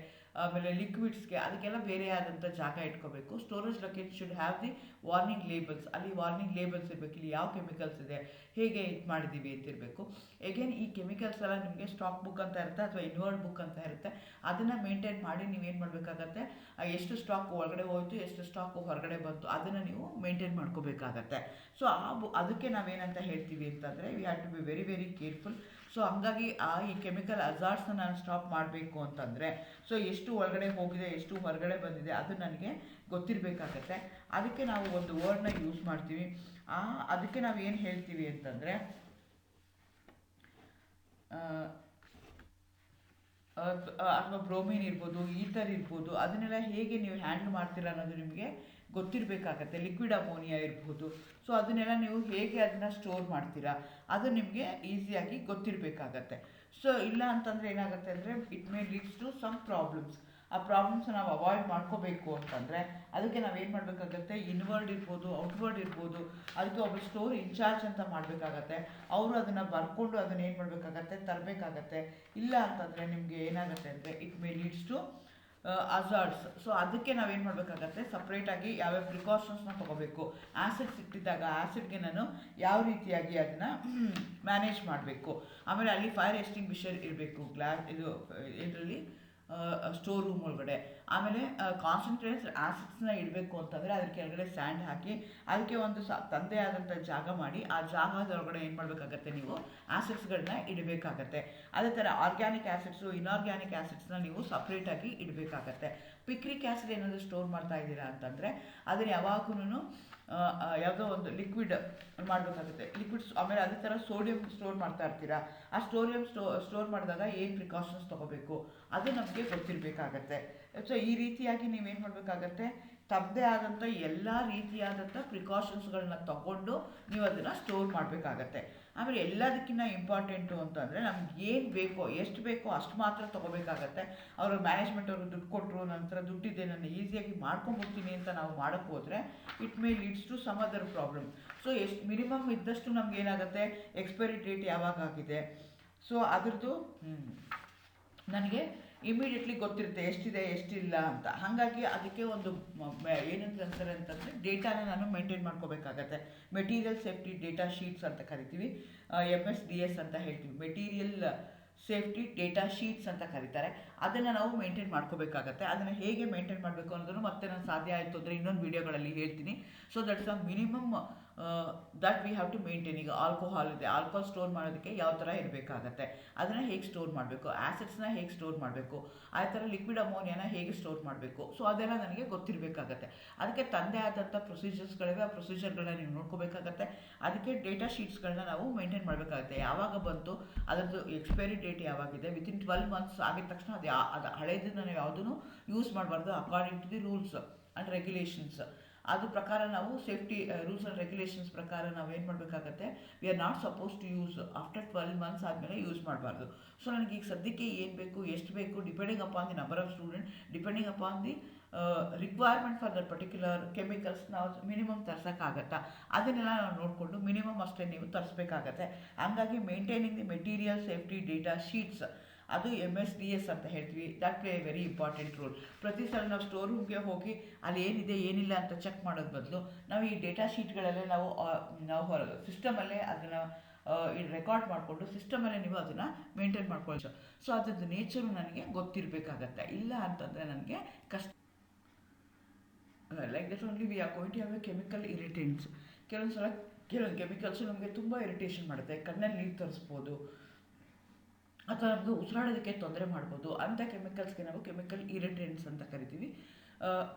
ಆಮೇಲೆ ಲಿಕ್ವಿಡ್ಸ್ಗೆ, ಅದಕ್ಕೆಲ್ಲ ಬೇರೆ ಆದಂಥ ಜಾಗ ಇಟ್ಕೋಬೇಕು. Storage location should have the warning labels. ಅಲ್ಲಿ ವಾರ್ನಿಂಗ್ ಲೇಬಲ್ಸ್ ಇರಬೇಕು, ಇಲ್ಲಿ ಯಾವ ಕೆಮಿಕಲ್ಸ್ ಇದೆ, ಹೇಗೆ ಇದು ಮಾಡಿದ್ದೀವಿ ಅಂತ ಇರಬೇಕು. ಎಗೇನ್ ಈ ಕೆಮಿಕಲ್ಸ್ ಎಲ್ಲ ನಿಮಗೆ ಸ್ಟಾಕ್ ಬುಕ್ ಅಂತ ಇರುತ್ತೆ, ಅಥವಾ ಇನ್ವರ್ಡ್ ಬುಕ್ ಅಂತ ಇರುತ್ತೆ. ಅದನ್ನು ಮೇಂಟೈನ್ ಮಾಡಿ ನೀವೇನು ಮಾಡಬೇಕಾಗತ್ತೆ, ಎಷ್ಟು ಸ್ಟಾಕ್ ಒಳಗಡೆ ಹೋಯಿತು, ಎಷ್ಟು ಸ್ಟಾಕು ಹೊರಗಡೆ ಬಂತು, ಅದನ್ನು ನೀವು ಮೇಂಟೈನ್ ಮಾಡ್ಕೋಬೇಕಾಗತ್ತೆ. ಸೊ ಅದಕ್ಕೆ ನಾವೇನಂತ ಹೇಳ್ತೀವಿ ಅಂತಂದರೆ, we have to be very very careful. So ಹಂಗಾಗಿ ಈ ಕೆಮಿಕಲ್ ಹಜಾರ್ಡ್ಸ್ನ ನಾನು ಸ್ಟಾಪ್ ಮಾಡಬೇಕು ಅಂತಂದರೆ, ಸೊ ಎಷ್ಟು ಒಳಗಡೆ ಹೋಗಿದೆ, ಎಷ್ಟು ಹೊರಗಡೆ ಬಂದಿದೆ, ಅದು ನನಗೆ ಗೊತ್ತಿರಬೇಕಾಗತ್ತೆ. ಅದಕ್ಕೆ ನಾವು ಒಂದು ವರ್ಡ್ನ ಯೂಸ್ ಮಾಡ್ತೀವಿ. ಅದಕ್ಕೆ ನಾವು ಏನು ಹೇಳ್ತೀವಿ ಅಂತಂದರೆ, ಅಥವಾ ಬ್ರೋಮಿನ್ ಇರ್ಬೋದು, ಈಥರ್ ಇರ್ಬೋದು, ಅದನ್ನೆಲ್ಲ ಹೇಗೆ ನೀವು ಹ್ಯಾಂಡಲ್ ಮಾಡ್ತೀರಾ ಅನ್ನೋದು ನಿಮಗೆ ಗೊತ್ತಿರಬೇಕಾಗತ್ತೆ. ಲಿಕ್ವಿಡ್ ಅಮೋನಿಯಾ ಇರ್ಬೋದು, ಸೊ ಅದನ್ನೆಲ್ಲ ನೀವು ಹೇಗೆ ಅದನ್ನು ಸ್ಟೋರ್ ಮಾಡ್ತೀರಾ ಅದು ನಿಮಗೆ ಈಸಿಯಾಗಿ ಗೊತ್ತಿರಬೇಕಾಗತ್ತೆ. ಸೊ ಇಲ್ಲ ಅಂತಂದರೆ ಏನಾಗುತ್ತೆ ಅಂದರೆ, it may leads to some problems. ಆ ಪ್ರಾಬ್ಲಮ್ಸ್ ನಾವು ಅವಾಯ್ಡ್ ಮಾಡ್ಕೋಬೇಕು ಅಂತಂದರೆ ಅದಕ್ಕೆ ನಾವೇನು ಮಾಡಬೇಕಾಗತ್ತೆ, ಇನ್ವರ್ಡ್ ಇರ್ಬೋದು, ಔಟ್ವರ್ಡ್ ಇರ್ಬೋದು, ಅದಕ್ಕೆ ಒಬ್ಬ ಸ್ಟೋರ್ ಇನ್ಚಾರ್ಜ್ ಅಂತ ಮಾಡಬೇಕಾಗತ್ತೆ. ಅವರು ಅದನ್ನು ಬರ್ಕೊಂಡು ಅದನ್ನು ಏನು ಮಾಡಬೇಕಾಗತ್ತೆ, ತರಬೇಕಾಗತ್ತೆ. ಇಲ್ಲ ಅಂತಂದರೆ ನಿಮಗೆ ಏನಾಗುತ್ತೆ ಅಂದರೆ, it may leads to hazards. So ಅದಕ್ಕೆ ನಾವೇನು ಮಾಡಬೇಕಾಗತ್ತೆ, ಸಪ್ರೇಟಾಗಿ ಯಾವ್ಯಾವ ಪ್ರಿಕಾಷನ್ಸ್ನ ತೊಗೋಬೇಕು. ಆ್ಯಸಿಡ್ ಸಿಕ್ಕಿದಾಗ ಆ್ಯಸಿಡ್ಗೆ ನಾನು ಯಾವ ರೀತಿಯಾಗಿ ಅದನ್ನು ಮ್ಯಾನೇಜ್ ಮಾಡಬೇಕು. ಆಮೇಲೆ ಅಲ್ಲಿ ಫೈರ್ ಎಕ್ಸ್ಟಿಂಗ್ವಿಷರ್ ಇರಬೇಕು ಇದರಲ್ಲಿ ಸ್ಟೋರ್ ರೂಮ್ ಒಳಗಡೆ. ಆಮೇಲೆ ಕಾನ್ಸಂಟ್ರೇಟೆಡ್ ಆ್ಯಸಿಡ್ಸ್ನ ಇಡಬೇಕು ಅಂತಂದರೆ ಅದ್ರ ಕೆಳಗಡೆ ಸ್ಯಾಂಡ್ ಹಾಕಿ ಅದಕ್ಕೆ ಒಂದು ತಂದೆ ಆದಂಥ ಜಾಗ ಮಾಡಿ, ಆ ಜಾಗದೊಳಗಡೆ ಏನು ಮಾಡಬೇಕಾಗತ್ತೆ, ನೀವು ಆ್ಯಸಿಡ್ಸ್ಗಳನ್ನ ಇಡಬೇಕಾಗತ್ತೆ. ಅದೇ ಥರ ಆರ್ಗ್ಯಾನಿಕ್ ಆ್ಯಸಿಡ್ಸು, ಇನ್ಆರ್ಗ್ಯಾನಿಕ್ ಆ್ಯಸಿಡ್ಸ್ನ ನೀವು ಸಪ್ರೇಟಾಗಿ ಇಡಬೇಕಾಗತ್ತೆ. ಪಿಕ್ರಿಕ್ ಆ್ಯಸಿಡ್ ಏನಾದರೂ ಸ್ಟೋರ್ ಮಾಡ್ತಾ ಇದ್ದೀರಾ ಅಂತಂದರೆ ಅದನ್ನು ಯಾವಾಗೂ ಯಾವುದೋ ಒಂದು ಲಿಕ್ವಿಡ್ ಮಾಡಬೇಕಾಗುತ್ತೆ, ಲಿಕ್ವಿಡ್ಸ್. ಆಮೇಲೆ ಅದೇ ಥರ ಸೋಡಿಯಂ ಸ್ಟೋರ್ ಮಾಡ್ತಾ ಇರ್ತೀರಾ, ಆ ಸ್ಟೋರ್ ಮಾಡಿದಾಗ ಏನು ಪ್ರಿಕಾಷನ್ಸ್ ತೊಗೋಬೇಕು ಅದು ನಮಗೆ ಗೊತ್ತಿರಬೇಕಾಗತ್ತೆ. ಸೊ ಈ ರೀತಿಯಾಗಿ ನೀವೇನು ಮಾಡಬೇಕಾಗತ್ತೆ, ತಮ್ಮದೇ ಆದಂಥ ಎಲ್ಲ ರೀತಿಯಾದಂಥ ಪ್ರಿಕಾಷನ್ಸ್ಗಳನ್ನ ತಗೊಂಡು ನೀವು ಅದನ್ನು ಸ್ಟೋರ್ ಮಾಡಬೇಕಾಗತ್ತೆ. ಆಮೇಲೆ ಎಲ್ಲದಕ್ಕಿಂತ ಇಂಪಾರ್ಟೆಂಟು ಅಂತಂದರೆ, ನಮ್ಗೆ ಏನು ಬೇಕೋ, ಎಷ್ಟು ಬೇಕೋ ಅಷ್ಟು ಮಾತ್ರ ತೊಗೋಬೇಕಾಗತ್ತೆ. ಅವರು ಮ್ಯಾನೇಜ್ಮೆಂಟ್ ಅವರು ದುಡ್ಡು ಕೊಟ್ಟರು, ನಂತರ ದುಡ್ಡಿದೆ ನಾನು ಈಸಿಯಾಗಿ ಮಾಡ್ಕೊಂಬಿಡ್ತೀನಿ ಅಂತ ನಾವು ಮಾಡೋಕ್ಕೆ ಹೋದರೆ it may leads to some other problem. So ಎಷ್ಟು ಮಿನಿಮಮ್ ಇದ್ದಷ್ಟು ನಮ್ಗೆ ಏನಾಗುತ್ತೆ, ಎಕ್ಸ್ಪೈರಿ ಡೇಟ್ ಯಾವಾಗ ಆಗಿದೆ, ಸೊ ಅದರದ್ದು ನನಗೆ ಇಮಿಡಿಯೇಟ್ಲಿ ಗೊತ್ತಿರುತ್ತೆ ಎಷ್ಟಿದೆ ಎಷ್ಟಿಲ್ಲ ಅಂತ. ಹಾಗಾಗಿ ಅದಕ್ಕೆ ಒಂದು ಏನಂತ ಅಂತಾರೆ ಅಂತಂದರೆ ಡೇಟಾನ ನಾನು ಮೇಂಟೈನ್ ಮಾಡ್ಕೋಬೇಕಾಗತ್ತೆ. ಮೆಟೀರಿಯಲ್ ಸೇಫ್ಟಿ ಡೇಟಾ ಶೀಟ್ಸ್ ಅಂತ ಕರಿತೀವಿ, MSDS ಅಂತ ಹೇಳ್ತೀವಿ, ಮೆಟೀರಿಯಲ್ ಸೇಫ್ಟಿ ಡೇಟಾ ಶೀಟ್ಸ್ ಅಂತ ಕರೀತಾರೆ. ಅದನ್ನು ನಾವು ಮೇಂಟೈನ್ ಮಾಡ್ಕೋಬೇಕಾಗತ್ತೆ. ಅದನ್ನು ಹೇಗೆ ಮೇಂಟೈನ್ ಮಾಡಬೇಕು ಅನ್ನೋದನ್ನು ಮತ್ತೆ ನಾನು ಸಾಧ್ಯ ಆಯಿತು ಅಂದರೆ ಇನ್ನೊಂದು ವೀಡಿಯೋಗಳಲ್ಲಿ ಹೇಳ್ತೀನಿ. So that's a minimum that we have to maintain. ಈಗ ಆಲ್ಕೋಹಾಲ್ ಇದೆ, ಆಲ್ಕೋಹಾಲ್ ಸ್ಟೋರ್ ಮಾಡೋದಕ್ಕೆ ಯಾವ ಥರ ಇರಬೇಕಾಗತ್ತೆ, ಅದನ್ನು ಹೇಗೆ ಸ್ಟೋರ್ ಮಾಡಬೇಕು, ಆ್ಯಸಿಡ್ಸ್ನ ಹೇಗೆ ಸ್ಟೋರ್ ಮಾಡಬೇಕು, ಆ ಥರ ಲಿಕ್ವಿಡ್ ಅಮೋನಿಯಾನ ಹೇಗೆ ಸ್ಟೋರ್ ಮಾಡಬೇಕು. ಸೊ ಅದೆಲ್ಲ ನನಗೆ ಗೊತ್ತಿರಬೇಕಾಗತ್ತೆ. ಅದಕ್ಕೆ ತಂದೆ ಆದಂಥ ಪ್ರೊಸೀಜರ್ಸ್ಗಳಿವೆ, ಆ ಪ್ರೊಸೀಜರ್ಗಳನ್ನ ನೀವು ನೋಡ್ಕೋಬೇಕಾಗತ್ತೆ. ಅದಕ್ಕೆ ಡೇಟಾ ಶೀಟ್ಸ್ಗಳನ್ನ ನಾವು ಮೇಂಟೈನ್ ಮಾಡಬೇಕಾಗತ್ತೆ. ಯಾವಾಗ ಬಂತು, ಅದರದ್ದು ಎಕ್ಸ್ಪೈರಿ ಡೇಟ್ ಯಾವಾಗಿದೆ, ವಿತಿನ್ 12 ಮಂತ್ಸ್ ಆಗಿದ ತಕ್ಷಣ ಅದು ಹಳೇದನ್ನ ನಾವು ಯಾವುದೂ ಯೂಸ್ ಮಾಡಬಾರ್ದು. According to the rules and regulations, ಅದು ಪ್ರಕಾರ ನಾವು ಸೇಫ್ಟಿ ರೂಲ್ಸ್ ಆ್ಯಂಡ್ ರೆಗ್ಯುಲೇಷನ್ಸ್ ಪ್ರಕಾರ ನಾವು ಏನು ಮಾಡಬೇಕಾಗತ್ತೆ, we are not suppose to use after 12 months ಆದಮೇಲೆ ಯೂಸ್ ಮಾಡಬಾರ್ದು. ಸೊ ನನಗೆ ಈಗ ಸದ್ಯಕ್ಕೆ ಏನು ಬೇಕು, ಎಷ್ಟು ಬೇಕು, depending upon the number of student, depending upon the requirement for that particular chemicals ನಾವು ಮಿನಿಮಮ್ ತರ್ಸೋಕ್ಕಾಗತ್ತಾ, ಅದನ್ನೆಲ್ಲ ನಾವು ನೋಡಿಕೊಂಡು ಮಿನಿಮಮ್ ಅಷ್ಟೇ ನೀವು ತರಿಸ್ಬೇಕಾಗತ್ತೆ. ಹಾಗಾಗಿ maintaining the material safety data sheets, ಅದು MSDS ಅಂತ ಹೇಳ್ತೀವಿ. That play very important role. ಪ್ರತಿ ಸಲ ನಾವು ಸ್ಟೋರ್ ರೂಮ್ಗೆ ಹೋಗಿ ಅಲ್ಲಿ ಏನಿದೆ ಏನಿಲ್ಲ ಅಂತ ಚೆಕ್ ಮಾಡೋದು ಬದಲು ನಾವು ಈ ಡೇಟಾ ಶೀಟ್ಗಳಲ್ಲೇ ನಾವು ಸಿಸ್ಟಮಲ್ಲೇ ಅದನ್ನು ರೆಕಾರ್ಡ್ ಮಾಡಿಕೊಂಡು ಸಿಸ್ಟಮಲ್ಲೇ ನೀವು ಅದನ್ನು ಮೇಂಟೈನ್ ಮಾಡ್ಕೊಳ್ಳಿ. ಸೊ ಅದ್ರದ್ದು ನೇಚರು ನನಗೆ ಗೊತ್ತಿರಬೇಕಾಗತ್ತೆ. ಇಲ್ಲ ಅಂತಂದರೆ ನನಗೆ ಕಷ್ಟ. Like that only we are going to have a chemical irritants. ಕೆಲವೊಂದು ಸಲ ಕೆಲವೊಂದು ಕೆಮಿಕಲ್ಸು ನಮಗೆ ತುಂಬ ಇರಿಟೇಷನ್ ಮಾಡುತ್ತೆ, ಕಣ್ಣಲ್ಲಿ ನೀರು ತರಿಸ್ಬೋದು ಅಥವಾ ನಮಗೆ ಉಸಿರಾಡೋದಕ್ಕೆ ತೊಂದರೆ ಮಾಡ್ಬೋದು. ಅಂಥ ಕೆಮಿಕಲ್ಸ್ಗೆ ನಾವು ಕೆಮಿಕಲ್ ಇರಿಟೆಂಟ್ಸ್ ಅಂತ ಕರಿತೀವಿ.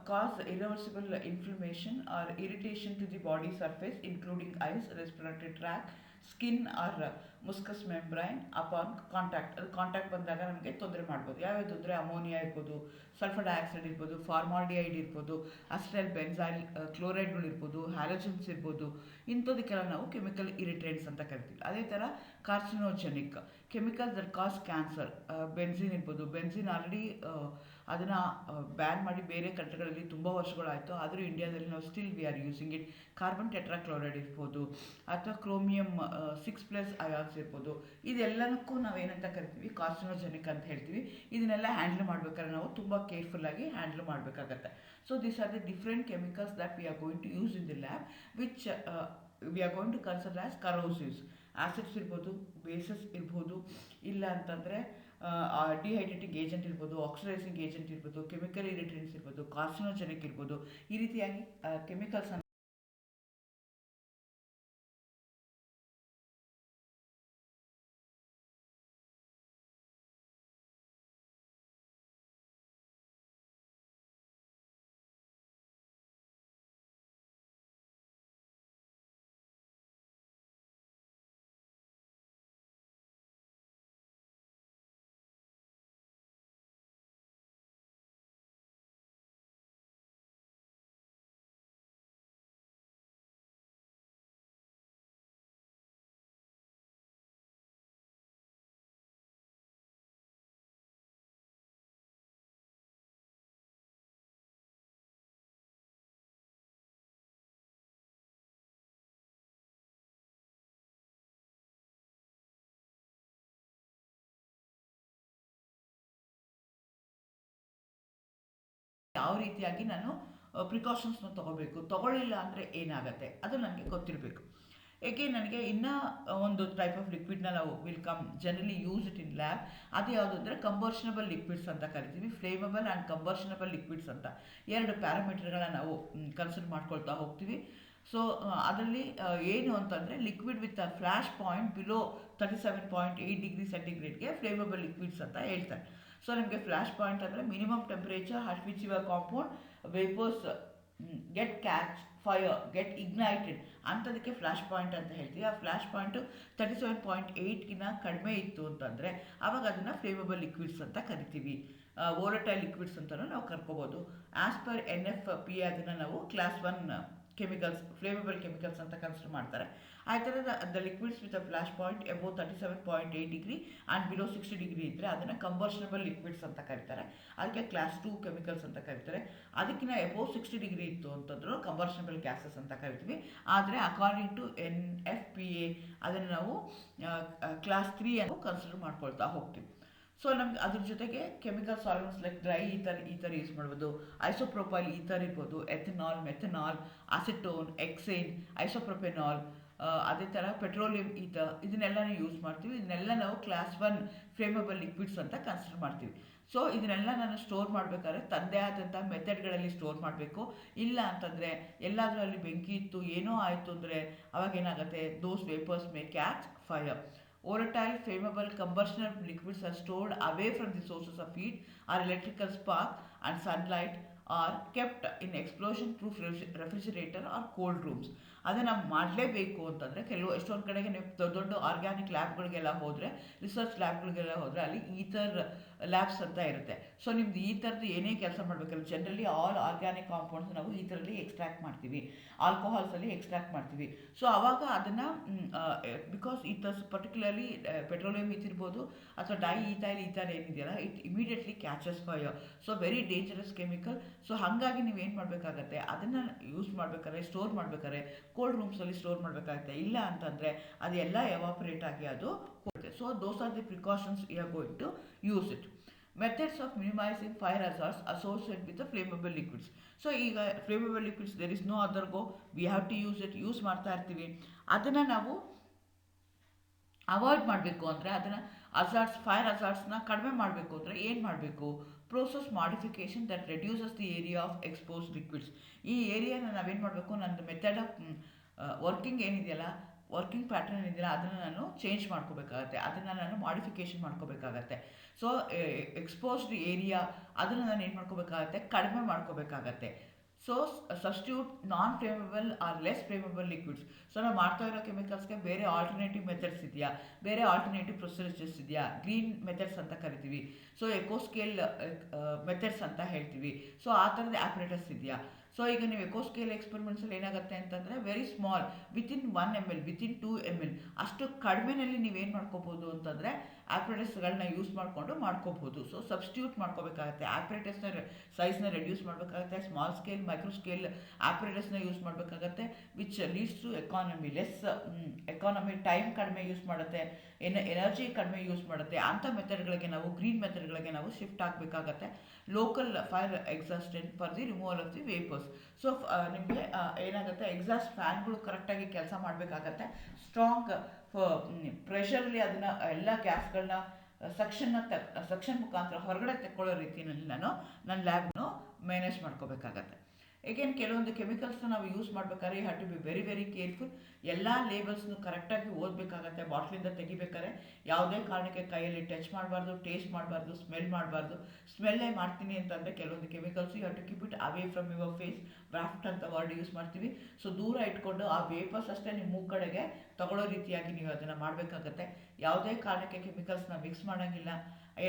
Cause irreversible inflammation or irritation to the body surface including eyes, respiratory tract, skin or mucous membrane upon contact. ಅದು ಕಾಂಟ್ಯಾಕ್ಟ್ ಬಂದಾಗ ನಮಗೆ ತೊಂದರೆ ಮಾಡ್ಬೋದು. ಯಾವ್ಯಾವ ತೊಂದರೆ, ಅಮೋನಿಯಾ ಇರ್ಬೋದು, ಸಲ್ಫರ್ ಡೈಆಕ್ಸೈಡ್ ಇರ್ಬೋದು, ಫಾರ್ಮಾಲ್ಡಿಹೈಡ್ ಇರ್ಬೋದು, ಅಸಿಟೈಲ್ ಬೆನ್ಸೈಲ್ ಕ್ಲೋರೈಡ್ಗಳು ಇರ್ಬೋದು, ಹ್ಯಾಲೋಜನ್ಸ್ ಇರ್ಬೋದು. ಇಂಥದಕ್ಕೆಲ್ಲ ನಾವು ಕೆಮಿಕಲ್ ಇರಿಟೆಂಟ್ಸ್ ಅಂತ ಕರಿತೀವಿ. ಅದೇ ಥರ carcinogenic chemical that cause cancer, benzene ಇರ್ಬೋದು. ಬೆನ್ಸಿನ್ ಆಲ್ರೆಡಿ ಅದನ್ನು ಬ್ಯಾನ್ ಮಾಡಿ ಬೇರೆ ಕಂಟ್ರಿಗಳಲ್ಲಿ ತುಂಬ ವರ್ಷಗಳಾಯಿತು, ಆದರೂ ಇಂಡಿಯಾದಲ್ಲಿ ನಾವು still we are using it. Carbon tetrachloride ಇರ್ಬೋದು ಅಥವಾ ಕ್ರೋಮಿಯಂ 6+ ಅಯಾನ್ಸ್ ಇರ್ಬೋದು. ಇದೆಲ್ಲನಕ್ಕೂ ನಾವೇನಂತ ಕರಿತೀವಿ, ಕಾರ್ಸಿನೋಜೆನಿಕ್ ಅಂತ ಹೇಳ್ತೀವಿ. ಇದನ್ನೆಲ್ಲ ಹ್ಯಾಂಡಲ್ ಮಾಡ್ಬೇಕಾದ್ರೆ ನಾವು ತುಂಬ ಕೇರ್ಫುಲ್ಲಾಗಿ ಹ್ಯಾಂಡಲ್ ಮಾಡಬೇಕಾಗತ್ತೆ. So these are the different chemicals that we are going to use in the lab which we are going to consider as corrosives. Acids ಇರ್ಬೋದು, ಬೇಸಸ್ ಇರ್ಬೋದು, ಇಲ್ಲ ಅಂತಂದರೆ ಡಿಹೈಡ್ರೇಟಿಂಗ್ ಏಜೆಂಟ್ ಇರ್ಬೋದು, ಆಕ್ಸಿಡೈಸಿಂಗ್ ಏಜೆಂಟ್ ಇರ್ಬೋದು, ಕೆಮಿಕಲ್ ಇರಿಟೆಂಟ್ಸ್ ಇರ್ಬೋದು, ಕಾರ್ಸಿನೋಜೆನಿಕ್ ಇರ್ಬೋದು. ಈ ರೀತಿಯಾಗಿ ಕೆಮಿಕಲ್ಸ್ ಯಾವ ರೀತಿಯಾಗಿ ನಾನು ಪ್ರಿಕಾಷನ್ಸ್ನ ತಗೊಳ್ಳಿಲ್ಲ ಅಂದರೆ ಏನಾಗುತ್ತೆ ಅದು ನನಗೆ ಗೊತ್ತಿರಬೇಕು. ಏಕೆ ನನಗೆ ಇನ್ನೂ ಒಂದು ಟೈಪ್ ಆಫ್ ಲಿಕ್ವಿಡ್ನ ನಾವು will generally use it in lab. ಅದು ಯಾವುದು ಅಂದರೆ ಕಂಬರ್ಷನಬಲ್ ಲಿಕ್ವಿಡ್ಸ್ ಅಂತ ಕರಿತೀವಿ. ಫ್ಲೇಮಬಲ್ ಆ್ಯಂಡ್ ಕಂಬರ್ಷನಬಲ್ ಲಿಕ್ವಿಡ್ಸ್ ಅಂತ 2 ಪ್ಯಾರಾಮೀಟರ್ಗಳನ್ನ ನಾವು ಕನ್ಸಿಡರ್ ಮಾಡ್ಕೊಳ್ತಾ ಹೋಗ್ತೀವಿ. ಸೊ ಅದರಲ್ಲಿ ಏನು ಅಂತಂದರೆ liquid with a flash point below 37.8 degree ಸೆಂಟಿಗ್ರೇಡ್ಗೆ ಫ್ಲೇಮಬಲ್ ಲಿಕ್ವಿಡ್ಸ್ ಅಂತ ಹೇಳ್ತಾರೆ. ಸೊ ನಿಮಗೆ ಫ್ಲ್ಯಾಶ್ ಪಾಯಿಂಟ್ ಅಂದರೆ minimum temperature at which your compound vapours get catch fire get ignited ಅಂಥದಕ್ಕೆ ಫ್ಲ್ಯಾಶ್ ಪಾಯಿಂಟ್ ಅಂತ ಹೇಳ್ತೀವಿ. ಆ ಫ್ಲ್ಯಾಶ್ ಪಾಯಿಂಟು 37.8ಗಿನ ಕಡಿಮೆ ಇತ್ತು ಅಂತಂದರೆ ಆವಾಗ ಅದನ್ನು ಫ್ಲೇಮಬಲ್ ಲಿಕ್ವಿಡ್ಸ್ ಅಂತ ಕರಿತೀವಿ. ವೋಲಟೈಲ್ ಲಿಕ್ವಿಡ್ಸ್ ಅಂತಲೂ ನಾವು ಕರ್ಕೋಬೋದು. ಆ್ಯಸ್ ಪರ್ NFPA ಅದನ್ನು ನಾವು ಕ್ಲಾಸ್ 1 ಕೆಮಿಕಲ್ಸ್, ಫ್ಲೇಮಬಲ್ ಕೆಮಿಕಲ್ಸ್ ಅಂತ ಕನ್ಸಿಡರ್ ಮಾಡ್ತಾರೆ. ಆ ಥರದ the liquids with a flash point above 37.8 degree and below 60 degree ಇದ್ದರೆ ಅದನ್ನು ಕಂಬರ್ಷನಬಲ್ ಲಿಕ್ವಿಡ್ಸ್ ಅಂತ ಕರೀತಾರೆ. ಅದಕ್ಕೆ ಕ್ಲಾಸ್ 2 ಕೆಮಿಕಲ್ಸ್ ಅಂತ ಕರೀತಾರೆ. ಅದಕ್ಕಿಂತ ಅಬೌವ್ 60 ಡಿಗ್ರಿ ಇತ್ತು ಅಂತಂದ್ರೂ ಕಂಬರ್ಷನಬಲ್ ಗ್ಯಾಸಸ್ ಅಂತ ಕರಿತೀವಿ. ಆದರೆ ಅಕಾರ್ಡಿಂಗ್ ಟು NFPA ಅದನ್ನು ನಾವು ಕ್ಲಾಸ್ 3 ಅನ್ನು ಕನ್ಸಿಡರ್ ಮಾಡ್ಕೊಳ್ತಾ ಹೋಗ್ತೀವಿ. ಸೊ ನಮ್ಗೆ ಅದ್ರ ಜೊತೆಗೆ chemical solvents like dry ether use ಮಾಡ್ಬೋದು, ಐಸೋಪ್ರೊಪೈಲ್ ಈಥರ್ ಇರ್ಬೋದು, ಎಥನಾಲ್, ಮೆಥನಾಲ್, ಅಸಿಟೋನ್, ಎಕ್ಸೇನ್, ಐಸೋಪ್ರೊಪೆನಾಲ್, ಅದೇ ಥರ ಪೆಟ್ರೋಲಿಯಂ ಈಥರ್, ಇದನ್ನೆಲ್ಲನೂ ಯೂಸ್ ಮಾಡ್ತೀವಿ. ಇದನ್ನೆಲ್ಲ ನಾವು ಕ್ಲಾಸ್ 1 ಫ್ಲೇಮಬಲ್ ಲಿಕ್ವಿಡ್ಸ್ ಅಂತ ಕನ್ಸಿಡರ್ ಮಾಡ್ತೀವಿ. ಸೊ ಇದನ್ನೆಲ್ಲ ನಾನು ಸ್ಟೋರ್ ಮಾಡಬೇಕಾದ್ರೆ ತಂದೆ ಆದಂಥ ಮೆಥಡ್ಗಳಲ್ಲಿ ಸ್ಟೋರ್ ಮಾಡಬೇಕು. ಇಲ್ಲ ಅಂತಂದರೆ ಎಲ್ಲಾದರೂ ಅಲ್ಲಿ ಬೆಂಕಿ ಇತ್ತು, ಏನೋ ಆಯಿತು ಅಂದರೆ ಅವಾಗ ಏನಾಗುತ್ತೆ, those vapours may catch fire. Volatile, flammable, combustional liquids are stored away from the sources of heat or electrical spark and sunlight, are kept in explosion proof refrigerator or cold rooms. ಅದನ್ನು ನಾವು ಮಾಡಲೇಬೇಕು ಅಂತಂದರೆ ಎಷ್ಟೊಂದು ಕಡೆಗೆ ನೀವು ದೊಡ್ಡ ದೊಡ್ಡ ಆರ್ಗ್ಯಾನಿಕ್ ಲ್ಯಾಬ್ಗಳಿಗೆಲ್ಲ ಹೋದರೆ, ರಿಸರ್ಚ್ ಲ್ಯಾಬ್ಗಳಿಗೆಲ್ಲ ಹೋದರೆ ಅಲ್ಲಿ ಈಥರ್ ಲ್ಯಾಬ್ಸ್ ಅಂತ ಇರುತ್ತೆ. ಸೊ ನಿಮ್ದು ಈ ಥರದ್ದು ಏನೇ ಕೆಲಸ ಮಾಡಬೇಕಲ್ಲ, ಜನರಲಿ ಆಲ್ ಆರ್ಗ್ಯಾನಿಕ್ ಕಾಂಪೌಂಡ್ಸ್ ನಾವು ಈ ಥರಲ್ಲಿ ಎಕ್ಸ್ಟ್ರಾಕ್ಟ್ ಮಾಡ್ತೀವಿ, ಆಲ್ಕೋಹಾಲ್ಸಲ್ಲಿ ಎಕ್ಸ್ಟ್ರಾಕ್ಟ್ ಮಾಡ್ತೀವಿ. ಸೊ ಆವಾಗ ಅದನ್ನು ಬಿಕಾಸ್ ಈಥರ್ಸ್ ಪರ್ಟಿಕ್ಯುಲರ್ಲಿ ಪೆಟ್ರೋಲಿಯಂ ಇರ್ಬೋದು ಅಥವಾ ಡೈ ಈಥೈಲ್ ಈಥರ್ ಏನಿದೆಯಲ್ಲ, it immediately catches fire. So very dangerous chemical. So ಹಾಗಾಗಿ ನೀವೇನು ಮಾಡಬೇಕಾಗತ್ತೆ, ಅದನ್ನು ಯೂಸ್ ಮಾಡಬೇಕಾದ್ರೆ, ಸ್ಟೋರ್ ಮಾಡಬೇಕಾದ್ರೆ ಕೋಲ್ಡ್ ರೂಮ್ಸಲ್ಲಿ ಸ್ಟೋರ್ ಮಾಡಬೇಕಾಗುತ್ತೆ. ಇಲ್ಲ ಅಂತಂದರೆ ಅದೆಲ್ಲ ಎವಾಪರೇಟ್ ಆಗಿ ಅದು ಹೋಗುತ್ತೆ. So those are the precautions you are going to use it. Methods of minimising fire hazards associate with the flammable liquids. So ಈಗ flammable liquids there is no other go, we have to use it. Use ಮಾಡ್ತಾ ಇರ್ತೀವಿ. ಅದನ್ನು ನಾವು ಅವಾಯ್ಡ್ ಮಾಡಬೇಕು ಅಂದರೆ, ಅದನ್ನು ಫೈರ್ ಹಜಾರ್ಡ್ಸ್ನ ಕಡಿಮೆ ಮಾಡಬೇಕು ಅಂದರೆ ಏನು ಮಾಡಬೇಕು? Process modification that reduces the area of exposed liquids. ಈ ಏರಿಯಾನ ನಾವೇನು ಮಾಡಬೇಕು, ನನ್ನ ಮೆಥಡ್ ಆಫ್ ವರ್ಕಿಂಗ್ ಏನಿದೆಯಲ್ಲ, ವರ್ಕಿಂಗ್ ಪ್ಯಾಟರ್ನ್ ಏನಿದೆಯಲ್ಲ, ಅದನ್ನು ನಾನು ಚೇಂಜ್ ಮಾಡ್ಕೋಬೇಕಾಗತ್ತೆ, ಅದನ್ನು ನಾನು ಮಾಡಿಫಿಕೇಶನ್ ಮಾಡ್ಕೋಬೇಕಾಗತ್ತೆ. ಸೊ ಎಕ್ಸ್ಪೋಸ್ಡ್ ಏರಿಯಾ ಅದನ್ನು ನಾನು ಏನು ಮಾಡ್ಕೋಬೇಕಾಗತ್ತೆ, ಕಡಿಮೆ ಮಾಡ್ಕೋಬೇಕಾಗತ್ತೆ. So substitute non flammable or less flammable liquids. So ನಾವು ಮಾಡ್ತಾ ಇರೋ ಕೆಮಿಕಲ್ಸ್ಗೆ ಬೇರೆ ಆಲ್ಟರ್ನೇಟಿವ್ ಮೆಥಡ್ಸ್ ಇದೆಯಾ, ಬೇರೆ ಆಲ್ಟರ್ನೇಟಿವ್ ಪ್ರೊಸೀಜರ್ಸ್ ಇದೆಯಾ, ಗ್ರೀನ್ ಮೆಥಡ್ಸ್ ಅಂತ ಕರಿತೀವಿ. ಸೊ ಎಕೋಸ್ಕೇಲ್ ಮೆಥಡ್ಸ್ ಅಂತ ಹೇಳ್ತೀವಿ. ಸೊ ಆ ಥರದ ಆಪ್ರೇಟರ್ಸ್ ಇದೆಯಾ. ಸೊ ಈಗ ನೀವು ಎಕೋಸ್ಕೇಲ್ ಎಕ್ಸ್ಪೆರಿಮೆಂಟ್ಸಲ್ಲಿ ಏನಾಗುತ್ತೆ ಅಂತಂದರೆ, very small, within 1 ml, within 2 ml ಅಷ್ಟು ಕಡಿಮೆನಲ್ಲಿ ನೀವೇನು ಮಾಡ್ಕೋಬೋದು ಅಂತಂದರೆ ಆಪ್ರೇಟರ್ಸ್ಗಳನ್ನ ಯೂಸ್ ಮಾಡಿಕೊಂಡು ಮಾಡ್ಕೋಬೋದು. ಸೊ ಸಬ್ಸ್ಟಿಟ್ಯೂಟ್ ಮಾಡ್ಕೋಬೇಕಾಗತ್ತೆ, ಆಪ್ರೇಟರ್ಸ್ನ ಸೈಜ್ನ ರೆಡ್ಯೂಸ್ ಮಾಡಬೇಕಾಗತ್ತೆ, ಸ್ಮಾಲ್ ಸ್ಕೇಲ್, ಮೈಕ್ರೋ ಸ್ಕೇಲ್ ಆಪ್ರೇಟರ್ಸ್ನ ಯೂಸ್ ಮಾಡಬೇಕಾಗತ್ತೆ, which leads to economy, less economy, time ಕಡಿಮೆ ಯೂಸ್ ಮಾಡುತ್ತೆ, ಎನರ್ಜಿ ಕಡಿಮೆ ಯೂಸ್ ಮಾಡುತ್ತೆ. ಅಂಥ ಮೆಥಡ್ಗಳಿಗೆ ನಾವು, ಗ್ರೀನ್ ಮೆಥಡ್ಗಳಿಗೆ ನಾವು ಶಿಫ್ಟ್ ಆಗಬೇಕಾಗತ್ತೆ. Local fire exhaustant for the removal of the vapours. So ನಿಮಗೆ ಏನಾಗುತ್ತೆ, ಎಕ್ಸಾಸ್ಟ್ ಫ್ಯಾನ್ಗಳು ಕರೆಕ್ಟಾಗಿ ಕೆಲಸ ಮಾಡಬೇಕಾಗತ್ತೆ. ಸ್ಟ್ರಾಂಗ್ ಪ್ರೆಷರಲ್ಲಿ ಅದನ್ನು ಎಲ್ಲ ಗ್ಯಾಸ್ಗಳನ್ನ ಸಕ್ಷನ್ ಮುಖಾಂತರ ಹೊರಗಡೆ ತೆಕ್ಕೊಳ್ಳೋ ರೀತಿಯಲ್ಲಿ ನನ್ನ ಲ್ಯಾಬ್ನು ಮ್ಯಾನೇಜ್ ಮಾಡ್ಕೋಬೇಕಾಗತ್ತೆ. ಏಕೆಂದ್ರೆ ಕೆಲವೊಂದು ಕೆಮಿಕಲ್ಸ್ನ ನಾವು ಯೂಸ್ ಮಾಡಬೇಕಾದ್ರೆ have to be very very careful. ಎಲ್ಲ ಲೇಬಲ್ಸ್ನು ಕರೆಕ್ಟಾಗಿ ಓದಬೇಕಾಗತ್ತೆ. ಬಾಟ್ಲಿಂದ ತೆಗಿಬೇಕಾದ್ರೆ ಯಾವುದೇ ಕಾರಣಕ್ಕೆ ಕೈಯಲ್ಲಿ ಟಚ್ ಮಾಡಬಾರ್ದು, ಟೇಸ್ಟ್ ಮಾಡಬಾರ್ದು, ಸ್ಮೆಲ್ ಮಾಡಬಾರ್ದು. ಸ್ಮೆಲ್ಲೇ ಮಾಡ್ತೀನಿ ಅಂತಂದರೆ ಕೆಲವೊಂದು chemicals you have to keep it away from your face. Waft ಅಂತ ವರ್ಡ್ ಯೂಸ್ ಮಾಡ್ತೀವಿ. ಸೊ ದೂರ ಇಟ್ಕೊಂಡು ಆ ವೇಪರ್ಸ್ ಅಷ್ಟೇ ನಿಮ್ಮ ಮೂಗು ಕಡೆಗೆ ತಗೊಳ್ಳೋ ರೀತಿಯಾಗಿ ನೀವು ಅದನ್ನು ಮಾಡಬೇಕಾಗತ್ತೆ. ಯಾವುದೇ ಕಾರಣಕ್ಕೆ ಕೆಮಿಕಲ್ಸ್ನ ಮಿಕ್ಸ್ ಮಾಡೋಂಗಿಲ್ಲ.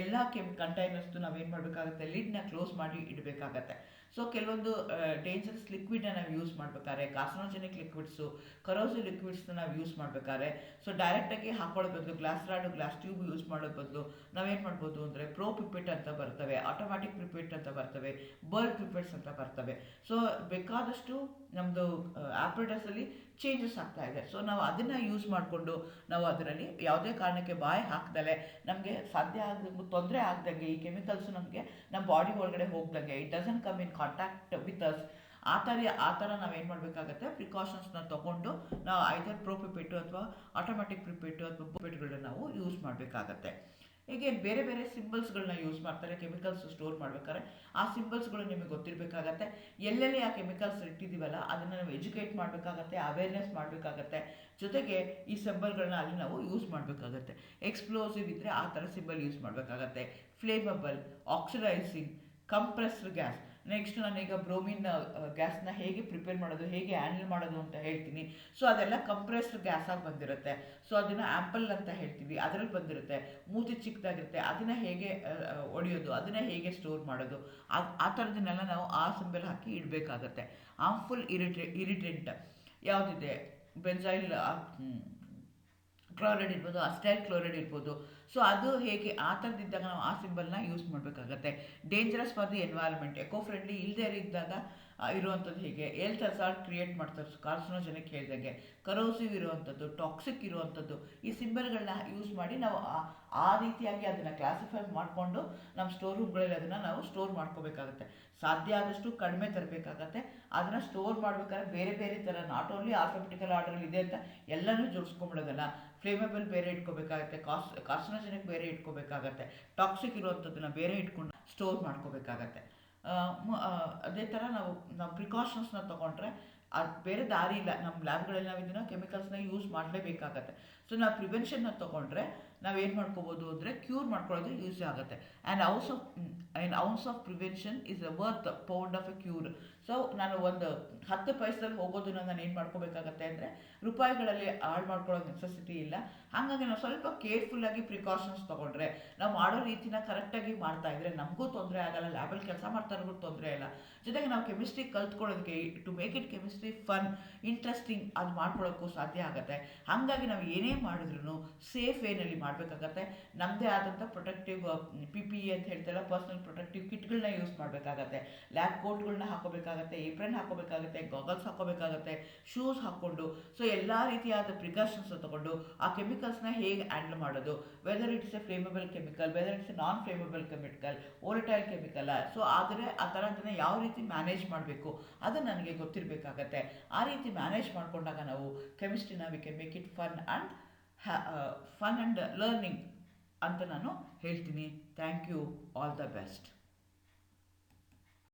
ಎಲ್ಲ ಕಂಟೈನರ್ಸ್ದು ನಾವೇನು ಮಾಡಬೇಕಾಗುತ್ತೆ, ಲಿಡ್ನ ಕ್ಲೋಸ್ ಮಾಡಿ ಇಡಬೇಕಾಗತ್ತೆ. ಸೊ ಕೆಲವೊಂದು ಡೇಂಜರಸ್ ಲಿಕ್ವಿಡ್ನ ನಾವು ಯೂಸ್ ಮಾಡಬೇಕಾದ್ರೆ, ಕಾರ್ಸಿನೋಜೆನಿಕ್ ಲಿಕ್ವಿಡ್ಸು, ಕರೋಸಿವ್ ಲಿಕ್ವಿಡ್ಸ್ನ ನಾವು ಯೂಸ್ ಮಾಡಬೇಕಾದ್ರೆ, ಸೊ ಡೈರೆಕ್ಟಾಗಿ ಹಾಕೊಳ್ಳೋ ಬದಲು glass rod, glass tube use ಮಾಡೋ ಬದಲು ನಾವೇನು ಮಾಡ್ಬೋದು ಅಂದರೆ ಪ್ರೋ ಪಿಪೆಟ್ ಅಂತ ಬರ್ತವೆ, ಆಟೋಮ್ಯಾಟಿಕ್ ಪಿಪೆಟ್ ಅಂತ ಬರ್ತವೆ, ಬಲ್ಕ್ ಪಿಪೆಟ್ಸ್ ಅಂತ ಬರ್ತವೆ. ಸೊ ಬೇಕಾದಷ್ಟು ನಮ್ಮದು ಆಪ್ರೇಟರ್ಸಲ್ಲಿ ಚೇಂಜಸ್ ಆಗ್ತಾ ಇದೆ. ಸೊ ನಾವು ಅದನ್ನು ಯೂಸ್ ಮಾಡಿಕೊಂಡು ನಾವು ಅದರಲ್ಲಿ ಯಾವುದೇ ಕಾರಣಕ್ಕೆ ಬಾಯಿ ಹಾಕ್ದಲೆ, ನಮಗೆ ಸಾಧ್ಯ ಆಗದಂಗೆ, ತೊಂದರೆ ಆಗ್ದಂಗೆ, ಈ ಕೆಮಿಕಲ್ಸು ನಮಗೆ ನಮ್ಮ ಬಾಡಿ ಒಳಗಡೆ ಹೋಗ್ದಂಗೆ, it doesn't come in contact with us, ಆ ಥರ ನಾವೇನು ಮಾಡಬೇಕಾಗತ್ತೆ, ಪ್ರಿಕಾಷನ್ಸ್ನ ತೊಗೊಂಡು ನಾವು ಐದರ್ ಪ್ರೋ ಪಿಪೆಟ್ಟು ಅಥವಾ ಆಟೋಮ್ಯಾಟಿಕ್ ಪಿಪೆಟ್ಟು ಅಥವಾ ಪಿಪೆಟ್ಗಳನ್ನ ನಾವು ಯೂಸ್ ಮಾಡಬೇಕಾಗತ್ತೆ. ಹೀಗೆ ಬೇರೆ ಬೇರೆ ಸಿಂಬಲ್ಸ್ಗಳನ್ನ ಯೂಸ್ ಮಾಡ್ತಾರೆ ಕೆಮಿಕಲ್ಸ್ ಸ್ಟೋರ್ ಮಾಡ್ಬೇಕಾದ್ರೆ. ಆ ಸಿಂಬಲ್ಸ್ಗಳು ನಿಮಗೆ ಗೊತ್ತಿರಬೇಕಾಗತ್ತೆ. ಎಲ್ಲೆಲ್ಲಿ ಆ ಕೆಮಿಕಲ್ಸ್ ಇಟ್ಟಿದ್ದೀವಲ್ಲ ಅದನ್ನು ನಾವು ಎಜುಕೇಟ್ ಮಾಡಬೇಕಾಗತ್ತೆ, ಅವೇರ್ನೆಸ್ ಮಾಡಬೇಕಾಗತ್ತೆ. ಜೊತೆಗೆ ಈ ಸಿಂಬಲ್ಗಳನ್ನ ಅಲ್ಲಿ ನಾವು ಯೂಸ್ ಮಾಡಬೇಕಾಗತ್ತೆ. ಎಕ್ಸ್ಪ್ಲೋಸಿವ್ ಇದ್ದರೆ ಆ ಥರ ಸಿಂಬಲ್ ಯೂಸ್ ಮಾಡಬೇಕಾಗತ್ತೆ. Flammable, oxidising, compressed gas. Next ನಾನೀಗ ಬ್ರೋಮಿನ್ ಗ್ಯಾಸ್ನ ಹೇಗೆ ಪ್ರಿಪೇರ್ ಮಾಡೋದು, ಹೇಗೆ ಹ್ಯಾಂಡಲ್ ಮಾಡೋದು ಅಂತ ಹೇಳ್ತೀನಿ. ಸೊ ಅದೆಲ್ಲ ಕಂಪ್ರೆಸ್ಡ್ ಗ್ಯಾಸಾಗಿ ಬಂದಿರುತ್ತೆ. ಸೊ ಅದನ್ನು ಆ್ಯಂಪಲ್ ಅಂತ ಹೇಳ್ತೀವಿ, ಅದರಲ್ಲಿ ಬಂದಿರುತ್ತೆ. ಮೂತಿ ಚಿಕ್ಕದಾಗಿರುತ್ತೆ, ಅದನ್ನು ಹೇಗೆ ಒಡೆಯೋದು, ಅದನ್ನು ಹೇಗೆ ಸ್ಟೋರ್ ಮಾಡೋದು, ಆ ಥರದನ್ನೆಲ್ಲ ನಾವು ಆ ಸಿಂಬಲ್ ಹಾಕಿ ಇಡಬೇಕಾಗತ್ತೆ. ಹಾರ್ಮ್ಫುಲ್ ಇರಿಟೆಂಟ್ ಯಾವುದಿದೆ, ಬೆಂಜೈಲ್ ಕ್ಲೋರೈಡ್ ಇರ್ಬೋದು, ಅಸ್ಟೈಲ್ ಕ್ಲೋರೈಡ್ ಇರ್ಬೋದು. ಸೊ ಅದು ಹೇಗೆ, ಆ ಥರದಿದ್ದಾಗ ನಾವು ಆ ಸಿಂಬಲ್ನ ಯೂಸ್ ಮಾಡಬೇಕಾಗತ್ತೆ. Dangerous for the environment, eco friendly ಇಲ್ಲದೆ ಇದ್ದಾಗ ಇರುವಂಥದ್ದು ಹೇಗೆ, ಹೆಲ್ತ್ ಹಜಾರ್ಡ್ ಕ್ರಿಯೇಟ್ ಮಾಡ್ತಾರೆ, ಕಾರ್ಸಿನೋಜೆನಿಕ್ ಹೇಳಿದಂಗೆ, ಕರೋಸಿವ್ ಇರುವಂಥದ್ದು, ಟಾಕ್ಸಿಕ್ ಇರುವಂಥದ್ದು, ಈ ಸಿಂಬಲ್ಗಳನ್ನ ಯೂಸ್ ಮಾಡಿ ನಾವು ಆ ರೀತಿಯಾಗಿ ಅದನ್ನು ಕ್ಲಾಸಿಫೈ ಮಾಡಿಕೊಂಡು ನಮ್ಮ ಸ್ಟೋರ್ ರೂಮ್ಗಳಲ್ಲಿ ಅದನ್ನು ನಾವು ಸ್ಟೋರ್ ಮಾಡ್ಕೋಬೇಕಾಗತ್ತೆ. ಸಾಧ್ಯ ಆದಷ್ಟು ಕಡಿಮೆ ತರಬೇಕಾಗತ್ತೆ. ಅದನ್ನು ಸ್ಟೋರ್ ಮಾಡ್ಬೇಕಾದ್ರೆ ಬೇರೆ ಬೇರೆ ಥರ, ನಾಟ್ ಓನ್ಲಿ ಆಲ್ಫಾಬೆಟಿಕಲ್ ಆರ್ಡರಲ್ಲಿ ಇದೆ ಅಂತ ಎಲ್ಲನೂ ಜೋಡಿಸ್ಕೊಂಬಿಡೋದಲ್ಲ. ಫ್ಲೇಮೇಬಲ್ ಬೇರೆ ಇಟ್ಕೋಬೇಕಾಗತ್ತೆ, ಕಾರ್ಸಿನೋಜೆನಿಕ್ ಬೇರೆ ಇಟ್ಕೋಬೇಕಾಗತ್ತೆ, ಟಾಕ್ಸಿಕ್ ಇರುವಂಥದ್ದನ್ನು ಬೇರೆ ಇಟ್ಕೊಂಡು ಸ್ಟೋರ್ ಮಾಡ್ಕೋಬೇಕಾಗತ್ತೆ. ಅದೇ ಥರ ನಾವು ಪ್ರಿಕಾಷನ್ಸ್ನ ತೊಗೊಂಡ್ರೆ ಅದು ಬೇರೆ ದಾರಿ ಇಲ್ಲ. ನಮ್ಮ ಲ್ಯಾಬ್ಗಳಲ್ಲಿ ನಾವು ಇದನ್ನು ಕೆಮಿಕಲ್ಸ್ನ ಯೂಸ್ ಮಾಡಲೇಬೇಕಾಗತ್ತೆ. ಸೊ ನಾವು ಪ್ರಿವೆನ್ಷನ್ನ ತೊಗೊಂಡ್ರೆ ನಾವೇನು ಮಾಡ್ಕೋಬೋದು ಅಂದರೆ ಕ್ಯೂರ್ ಮಾಡ್ಕೊಳ್ಳೋದು ಯೂಸ್ ಆಗುತ್ತೆ. An ounce of prevention is a worth pound of A cure. So ನಾನು ಒಂದು 10 ಪೈಸದಲ್ಲಿ ಹೋಗೋದನ್ನ ನಾನು ಏನು ಮಾಡ್ಕೋಬೇಕಾಗತ್ತೆ ಅಂದರೆ ರೂಪಾಯಿಗಳಲ್ಲಿ ಹಾಳು ಮಾಡ್ಕೊಳ್ಳೋ ನೆಸೆಸಿಟಿ ಇಲ್ಲ. ಹಾಗಾಗಿ ನಾವು ಸ್ವಲ್ಪ ಕೇರ್ಫುಲ್ಲಾಗಿ ಪ್ರಿಕಾಷನ್ಸ್ ತೊಗೊಂಡ್ರೆ, ನಾವು ಮಾಡೋ ರೀತಿನ ಕರೆಕ್ಟಾಗಿ ಮಾಡ್ತಾ ಇದ್ರೆ ನಮಗೂ ತೊಂದರೆ ಆಗಲ್ಲ, ಲ್ಯಾಬಲ್ಲಿ ಕೆಲಸ ಮಾಡ್ತಾರಿಗೂ ತೊಂದರೆ ಇಲ್ಲ. ಜೊತೆಗೆ ನಾವು ಕೆಮಿಸ್ಟ್ರಿ ಕಲ್ತ್ಕೊಳ್ಳೋದಕ್ಕೆ, to make it chemistry fun, interesting, ಅದು ಮಾಡ್ಕೊಳ್ಳೋಕ್ಕೂ ಸಾಧ್ಯ ಆಗುತ್ತೆ. ಹಾಗಾಗಿ ನಾವು ಏನೇ ಮಾಡಿದ್ರು ಸೇಫ್ ವೇನಲ್ಲಿ ಮಾಡಬೇಕಾಗತ್ತೆ. ನಮ್ಮದೇ ಆದಂಥ ಪ್ರೊಟೆಕ್ಟಿವ್ PPE ಅಂತ ಹೇಳ್ತಾರಲ್ಲ, ಪರ್ಸನಲ್ ಪ್ರೊಟೆಕ್ಟಿವ್ ಕಿಟ್ಗಳನ್ನ ಯೂಸ್ ಮಾಡಬೇಕಾಗತ್ತೆ, ಲ್ಯಾಬ್ ಕೋಟ್ಗಳನ್ನ ಹಾಕೋಬೇಕಾಗತ್ತೆ, ಏಪ್ರನ್ ಹಾಕೋಬೇಕಾಗತ್ತೆ, ಗಾಗಲ್ಸ್ ಹಾಕೋಬೇಕಾಗತ್ತೆ, ಶೂಸ್ ಹಾಕ್ಕೊಂಡು. ಸೊ ಎಲ್ಲ ರೀತಿಯಾದ ಪ್ರಿಕಾಷನ್ಸ್ ತಗೊಂಡು ಆ ಕೆಮಿಕಲ್ಸ್ನ ಹೇಗೆ ಹ್ಯಾಂಡಲ್ ಮಾಡೋದು, whether it's A flammable chemical, whether it's A non flammable chemical, volatile chemical, so ಆದರೆ ಆ ಥರದನ್ನ ಯಾವ ರೀತಿ ಮ್ಯಾನೇಜ್ ಮಾಡಬೇಕು ಅದು ನನಗೆ ಗೊತ್ತಿರಬೇಕಾಗತ್ತೆ. ಆ ರೀತಿ ಮ್ಯಾನೇಜ್ ಮಾಡಿಕೊಂಡಾಗ ನಾವು ಕೆಮಿಸ್ಟ್ರಿನ we can make it fun and learning ಅಂತ ನಾನು ಹೇಳ್ತೀನಿ. Thank you. All the best.